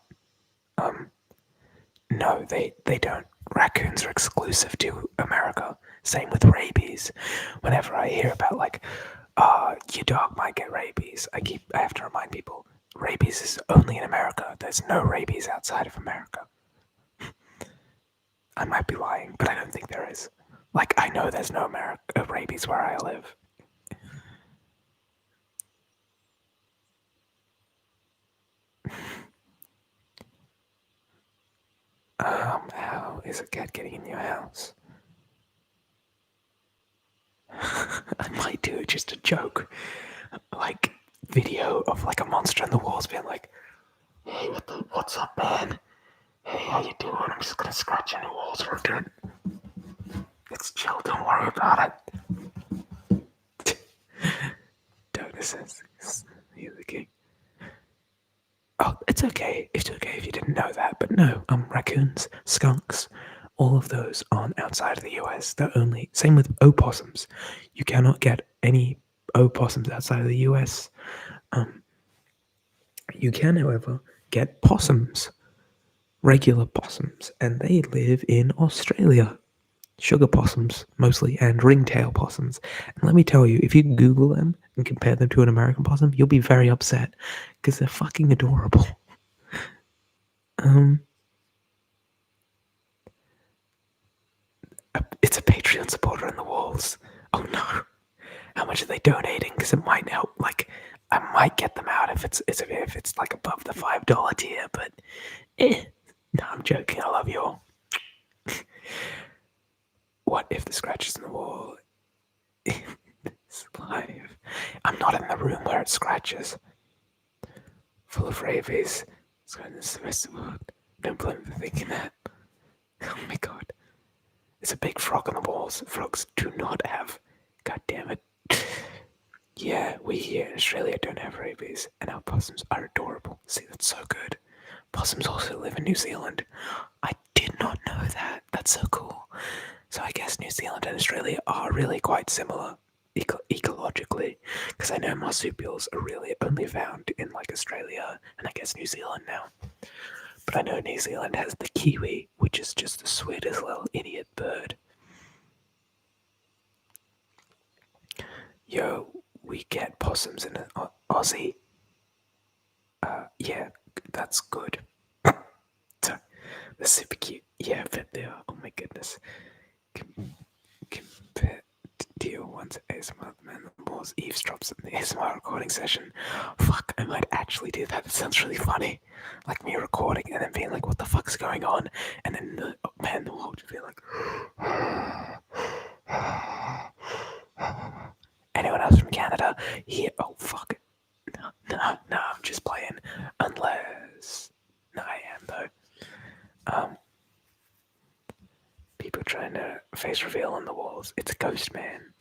[SPEAKER 1] No, they don't. Raccoons are exclusive to America. Same with rabies. Whenever I hear about like, your dog might get rabies, I have to remind people, rabies is only in America. There's no rabies outside of America. I might be lying, but I don't think there is. Like, I know there's no rabies where I live. How is a cat getting in your house? I might do just a joke, like video of like a monster in the walls being like, "Hey, what's up, man? Hey, how you doing? I'm just gonna scratch on the walls for a bit. It's chill. Don't worry about it." Douglas says he's the king. Oh, it's okay. It's okay if you didn't know that, but no, raccoons, skunks, all of those aren't outside of the US. They're only same with opossums. You cannot get any opossums outside of the US. You can, however, get possums, regular possums, and they live in Australia. Sugar possums, mostly, and ringtail possums. And let me tell you, if you Google them and compare them to an American possum, you'll be very upset because they're fucking adorable. It's a Patreon supporter in the walls. Oh no. How much are they donating? Because it might help. Like, I might get them out if it's like above the $5 tier. But no, I'm joking. I love you all. What if the scratches in the wall? It's live. I'm not in the room where it scratches. Full of rabies. It's going to the rest of the world. Don't blame me for thinking that. Oh my god. There's a big frog on the walls. Frogs do not have. God damn it. Yeah, we here in Australia don't have rabies, and our possums are adorable. See, that's so good. Possums also live in New Zealand. I did not know that. That's so cool. So I guess New Zealand and Australia are really quite similar ecologically, because I know marsupials are really only found in like Australia and I guess New Zealand now. But I know New Zealand has the kiwi, which is just the sweetest little idiot bird. Yo, we get possums in Aussie. Yeah, that's good. So, they're super cute. Yeah, I bet they are. Oh my goodness. Compared to Deal one's ASMR, the man on the walls eavesdrops in the ASMR recording session. Fuck, I might actually do that. That sounds really funny. Like me recording and then being like, what the fuck's going on? And then the man in the wall would be like, anyone else from Canada? Here. Oh, fuck. No, I'm just playing. Unless. No, I am, though. People trying to face reveal on the walls. It's a ghost man.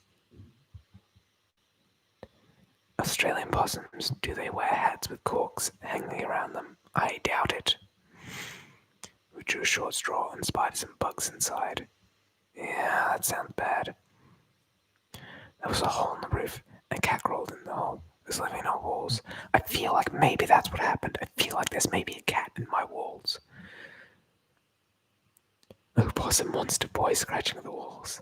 [SPEAKER 1] Australian possums, do they wear hats with corks hanging around them? I doubt it. We drew a short straw and spiders and bugs inside. Yeah, that sounds bad. There was a hole in the roof, and a cat crawled in the hole. It was living on walls. I feel like maybe that's what happened. I feel like there's maybe a cat in my walls. Oh, possum monster boy scratching at the walls.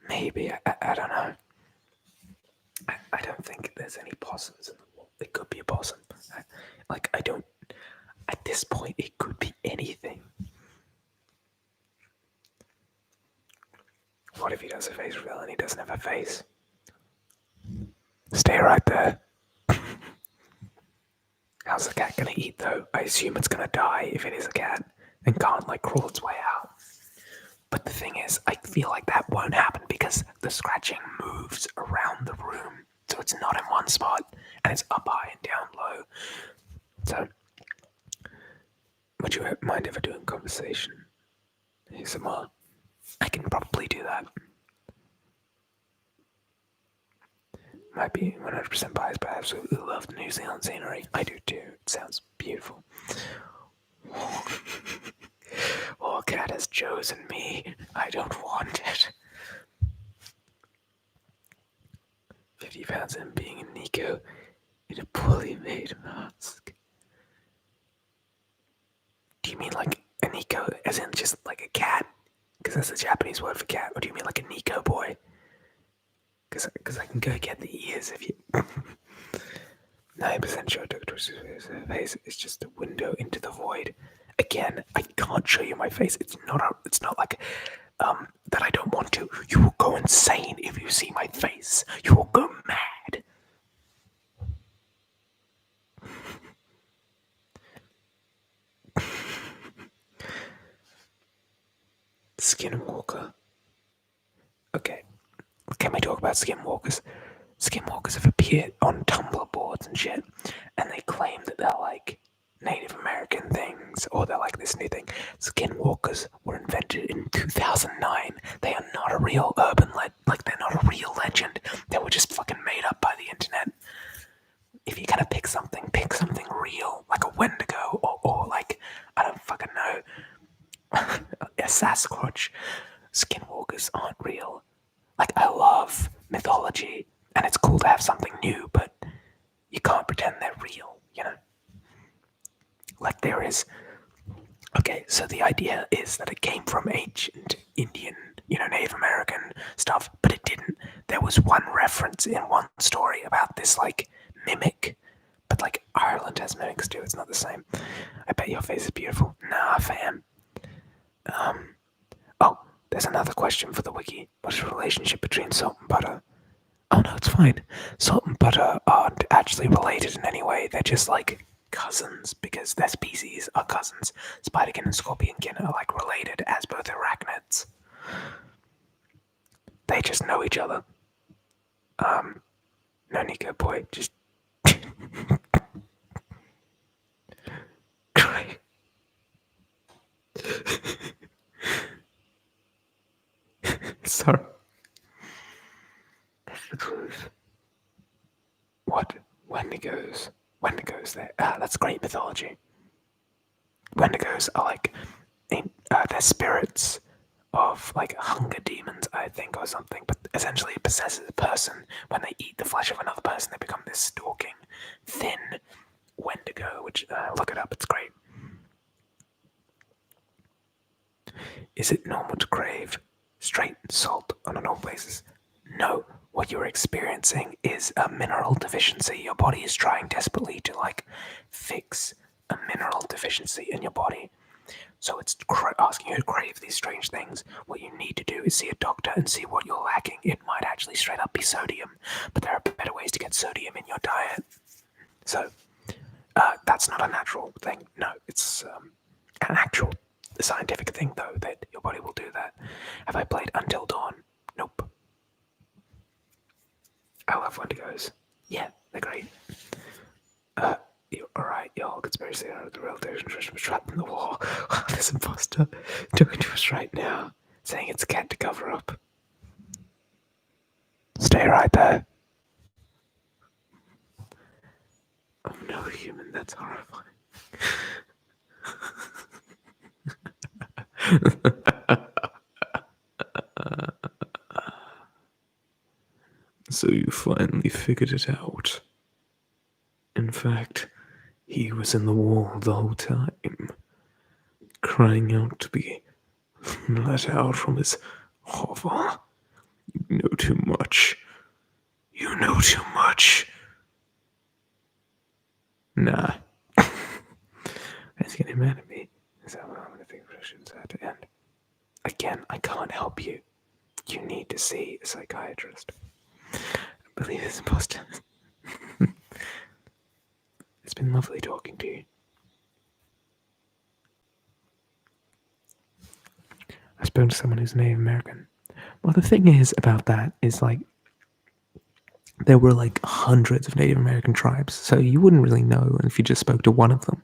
[SPEAKER 1] Maybe, I don't know. I don't think there's any possums in the wall. It could be a possum. I don't. At this point, it could be anything. What if he does a face reveal and he doesn't have a face? Stay right there. How's the cat gonna eat though? I assume it's gonna die if it is a cat and can't like crawl its way out. But the thing is, I feel like that won't happen because the scratching moves around the room. So it's not in one spot and it's up high and down low. So, would you mind if I do a conversation? ASMR? I can probably do that. Might be 100% biased, but I absolutely love the New Zealand scenery. I do too. It sounds beautiful. Oh, cat has chosen me. I don't want it. 50 pounds and being a Nico in a poorly made mask. Do you mean like a Nico, as in just like a cat? Because that's the Japanese word for cat. Or do you mean like a Nico boy? Because I can go get the ears if you. 9% sure Doctor's face is just a window into the void. Again, I can't show you my face. It's not like that I don't want to. You will go insane if you see my face. You will go mad. Skinwalker. Okay. Can we talk about skinwalkers? Skinwalkers have appeared on Tumblr boards and shit, and they claim that they're like Native American things, or they're like this new thing. Skinwalkers were invented in 2009. They are not a real urban they're not a real legend. They were just fucking made up by the internet. If you're gonna pick something real, like a Wendigo, or like, I don't fucking know, a Sasquatch. Skinwalkers aren't real. Like, I love mythology, and it's cool to have something new, but you can't pretend they're real, you know? Like, there is. Okay, so the idea is that it came from ancient Indian, Native American stuff, but it didn't. There was one reference in one story about this, like, mimic, but, like, Ireland has mimics too, it's not the same. I bet your face is beautiful. Nah, fam. Oh, there's another question for the wiki. What's the relationship between salt and butter? Oh no, it's fine. Salt and butter aren't actually related in any way. They're just like cousins because their species are cousins. Spiderkin and scorpionkin are like related as both arachnids. They just know each other. No Nico boy, just cry. Sorry. That's the truth. What? Wendigos? Wendigos, that's great mythology. Wendigos are like, they're spirits of like hunger demons, I think, or something, but essentially it possesses a person. When they eat the flesh of another person, they become this stalking, thin Wendigo, which, look it up, it's great. Is it normal to crave straight salt on a normal basis? No. What you're experiencing is a mineral deficiency. Your body is trying desperately to like fix a mineral deficiency in your body. So it's asking you to crave these strange things. What you need to do is see a doctor and see what you're lacking. It might actually straight up be sodium, but there are better ways to get sodium in your diet. So that's not a natural thing. No, it's an actual scientific thing, though, that your body will do that. Have I played Until Dawn? Nope. I love Wendigos. Yeah, they're great. Alright, y'all, conspiracy out of the real Asian tradition was trapped in the wall. This imposter talking to us right now, saying it's a cat to cover up. Stay right there. Oh no, human, that's horrifying. So you finally figured it out. In fact, he was in the wall the whole time, crying out to be let out from his hovel. You know too much. You know too much. Nah. He's getting mad at me. Is that what I'm going to think questions had to end? Again, I can't help you. You need to see a psychiatrist. I believe it's imposter. It's been lovely talking to you. I spoke to someone who's Native American. Well, the thing is about that is like there were like hundreds of Native American tribes, so you wouldn't really know if you just spoke to one of them.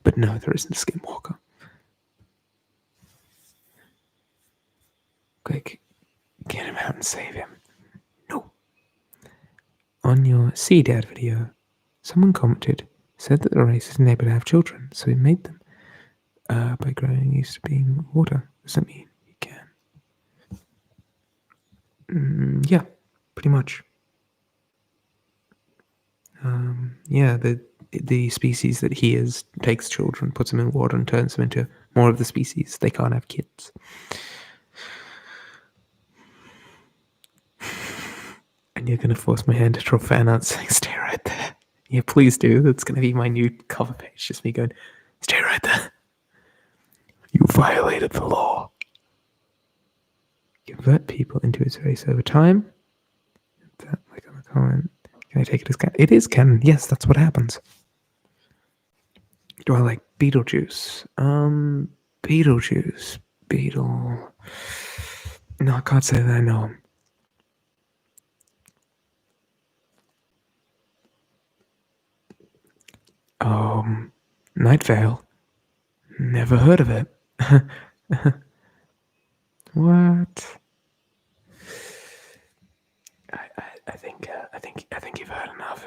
[SPEAKER 1] But no, there isn't a skinwalker. Quick, get him out and save him. No. On your See Dad video, someone commented, said that the race isn't able to have children, so he made them by growing used to being water. Does that mean he can? Yeah, pretty much. Yeah, the species that he is takes children, puts them in water, and turns them into more of the species. They can't have kids. And you're gonna force my hand to draw fan art saying "Stay right there." Yeah, please do. That's gonna be my new cover page. Just me going, "Stay right there." You violated the law. Convert people into its race over time. That like on the comment. Can I take it as canon? It is canon. Yes, that's what happens. Do I like Beetlejuice? Beetlejuice. Beetle. No, I can't say that I know him. Night Vale. Never heard of it. What? I think you've heard enough.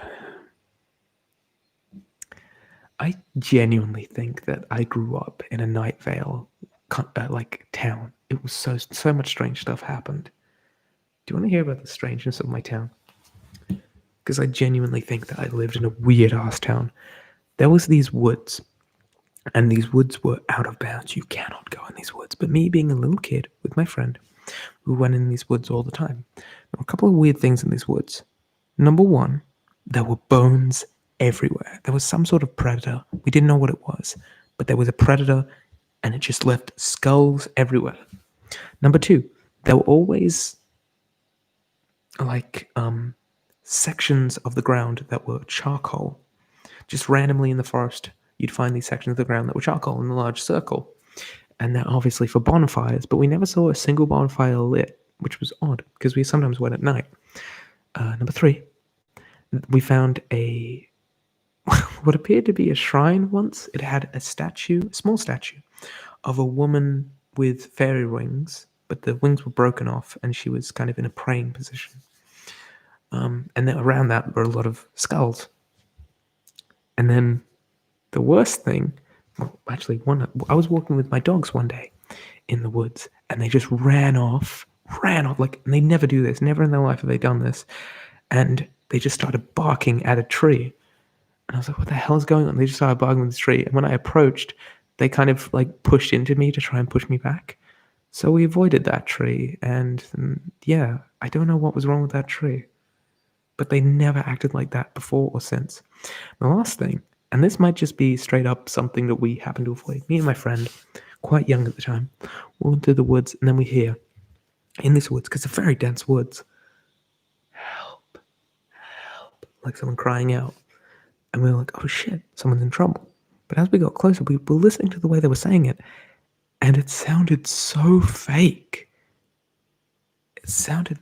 [SPEAKER 1] I genuinely think that I grew up in a Night Vale like town. It was so much strange stuff happened. Do you want to hear about the strangeness of my town? Because I genuinely think that I lived in a weird ass town. There was these woods, and these woods were out of bounds. You cannot go in these woods. But me being a little kid with my friend, we went in these woods all the time. There were a couple of weird things in these woods. Number one, there were bones everywhere. There was some sort of predator. We didn't know what it was, but there was a predator, and it just left skulls everywhere. Number two, there were always like sections of the ground that were charcoal. Just randomly in the forest, you'd find these sections of the ground that were charcoal in a large circle. And they're obviously for bonfires, but we never saw a single bonfire lit, which was odd because we sometimes went at night. Number three, we found a what appeared to be a shrine once. It had a small statue, of a woman with fairy wings, but the wings were broken off and she was kind of in a praying position. And then around that were a lot of skulls. And then the worst thing, well, actually, I was walking with my dogs one day in the woods, and they just ran off, like, and they never do this, never in their life have they done this, and they just started barking at a tree. And I was like, what the hell is going on? They just started barking at the tree, and when I approached, they kind of like pushed into me to try and push me back. So we avoided that tree, and yeah, I don't know what was wrong with that tree. But they never acted like that before or since. The last thing, and this might just be straight up something that we happen to avoid, me and my friend, quite young at the time, walking through the woods, and then we hear, in this woods, because it's a very dense woods, help, help, like someone crying out. And we were like, oh shit, someone's in trouble. But as we got closer, we were listening to the way they were saying it, and it sounded so fake. It sounded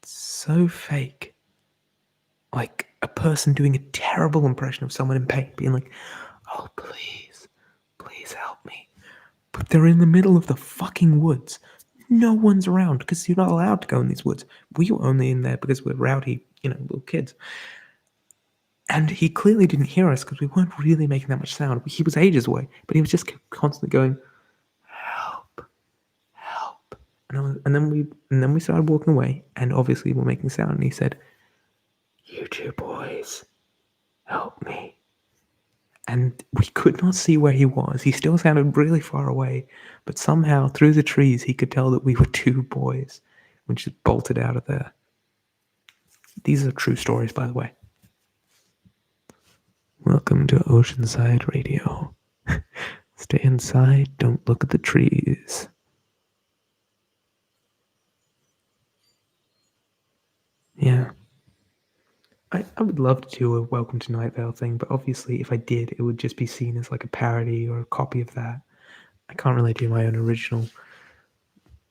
[SPEAKER 1] so fake. Like a person doing a terrible impression of someone in pain, being like, oh, please help me. But they're in the middle of the fucking woods. No one's around because you're not allowed to go in these woods. We were only in there because we're rowdy, little kids. And he clearly didn't hear us because we weren't really making that much sound. He was ages away, but he was just constantly going, help. And then we started walking away, and obviously we're making sound. And he said, you two boys, help me. And we could not see where he was. He still sounded really far away, but somehow through the trees he could tell that we were two boys, which just bolted out of there. These are true stories, by the way. Welcome to Oceanside Radio. Stay inside, don't look at the trees. Yeah. I would love to do a Welcome to Night Vale thing, but obviously, if I did, it would just be seen as like a parody or a copy of that. I can't really do my own original,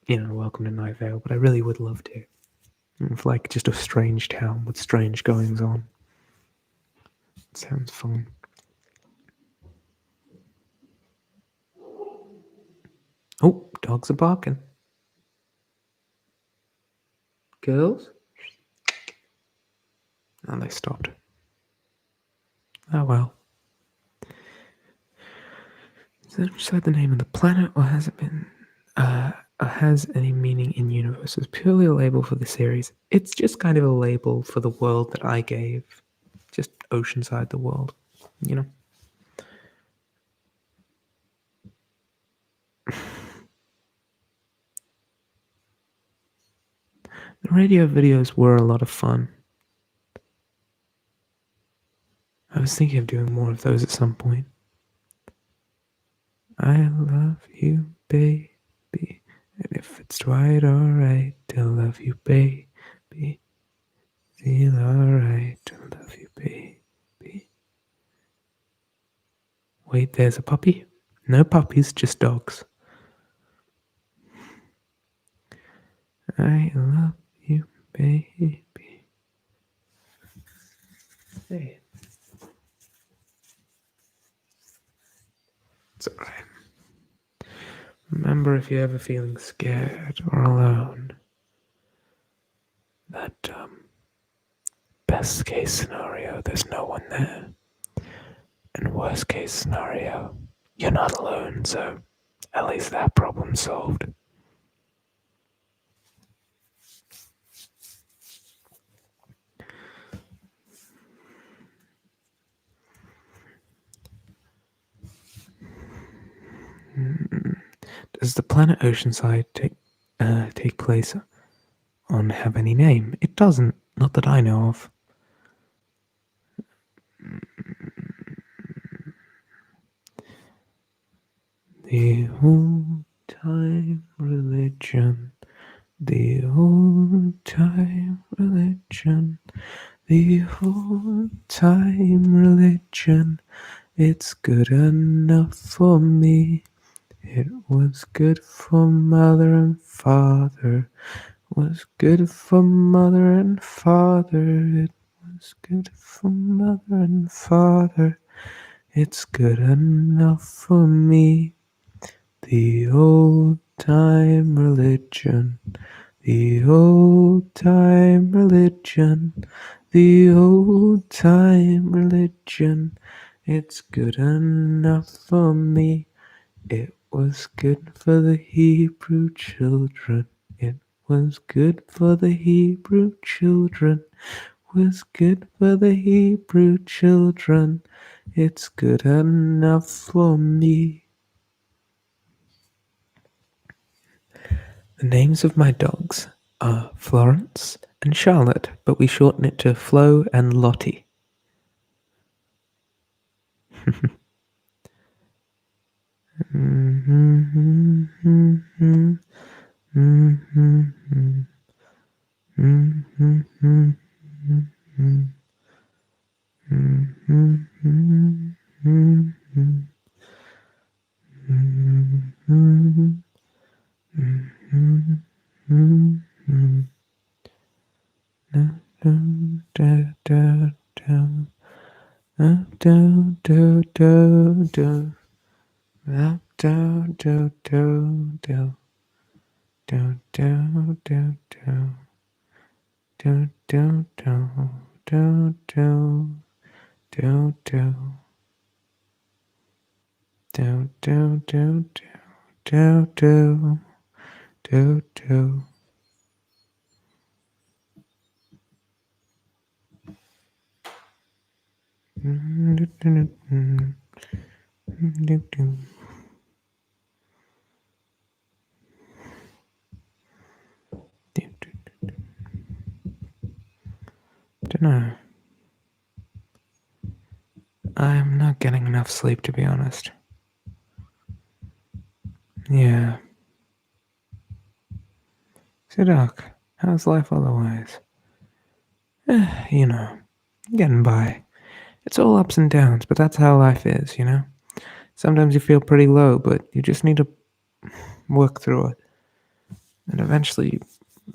[SPEAKER 1] Welcome to Night Vale, but I really would love to. It's like just a strange town with strange goings on. It sounds fun. Oh, dogs are barking. Girls? And they stopped. Oh well. Is that beside the name of the planet, or has it been has any meaning in universe? It's purely a label for the series. It's just kind of a label for the world that I gave. Just Oceanside, the world, you know. The radio videos were a lot of fun. I was thinking of doing more of those at some point. I love you, baby, and if it's right, alright to love you, baby. Feel alright to love you, baby. Wait, there's a puppy? No puppies, just dogs. I love you, baby. Hey. It's alright. Remember, if you're ever feeling scared or alone, that best case scenario, there's no one there. And worst case scenario, you're not alone, so at least that problem's solved. Does the planet Oceanside take place on have any name? It doesn't, not that I know of. The old time religion, the old time religion, the old time religion. It's good enough for me. It was good for mother and father. Was good for mother and father. It was good for mother and father. It's good enough for me. The old time religion. The old time religion. The old time religion. It's good enough for me. It was good for the Hebrew children. It was good for the Hebrew children. Was good for the Hebrew children. It's good enough for me. The names of my dogs are Florence and Charlotte, but we shorten it to Flo and Lottie. Dunno. I'm not getting enough sleep, to be honest. Yeah. So, Doc, how's life otherwise? You know, getting by. It's all ups and downs, but that's how life is, you know? Sometimes you feel pretty low, but you just need to work through it. And eventually,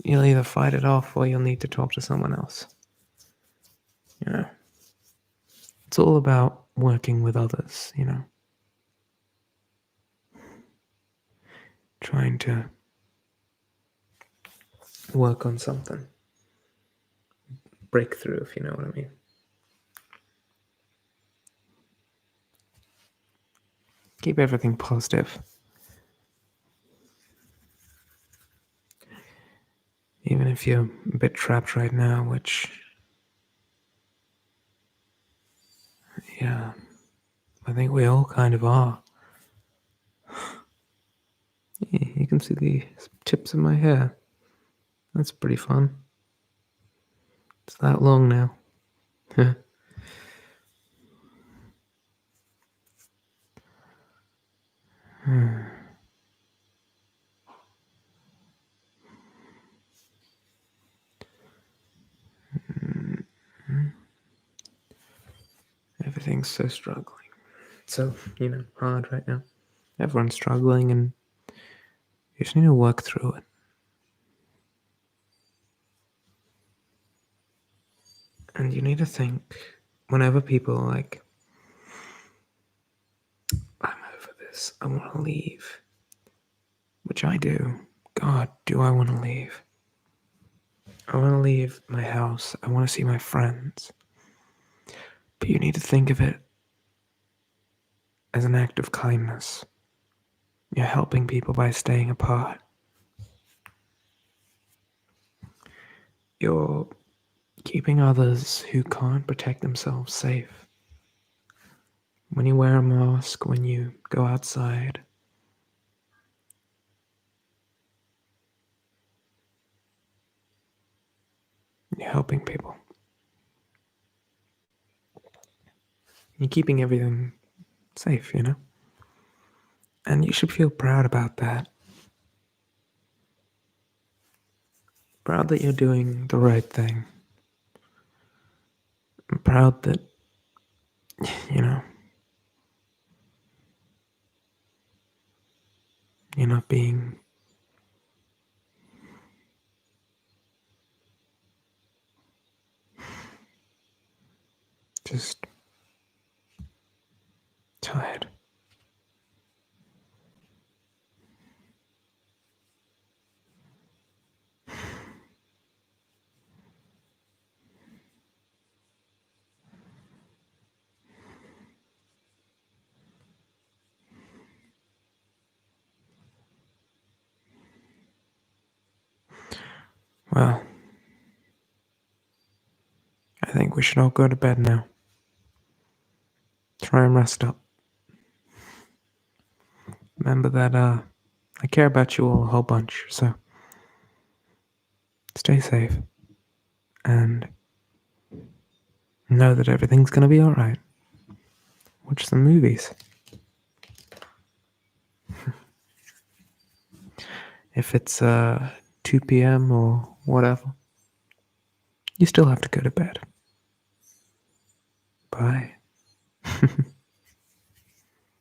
[SPEAKER 1] you'll either fight it off or you'll need to talk to someone else. You know? It's all about working with others, you know? Trying to work on something. Breakthrough, if you know what I mean. Keep everything positive. Even if you're a bit trapped right now, which, yeah, I think we all kind of are. Yeah, you can see the tips of my hair. That's pretty fun. It's that long now. Everything's so struggling. So, hard right now. Everyone's struggling and you just need to work through it. And you need to think, whenever people are like, I'm over this, I want to leave. Which I do. God, do I want to leave? I want to leave my house. I want to see my friends. But you need to think of it as an act of kindness. You're helping people by staying apart. You're keeping others who can't protect themselves safe. When you wear a mask, when you go outside, you're helping people. You're keeping everything safe, you know? And you should feel proud about that. Proud that you're doing the right thing. I'm proud that, you're not being just tired. Well, I think we should all go to bed now. Try and rest up. Remember that I care about you all a whole bunch, so stay safe and know that everything's gonna be alright. Watch some movies. If it's 2 p.m. or whatever, you still have to go to bed. Bye.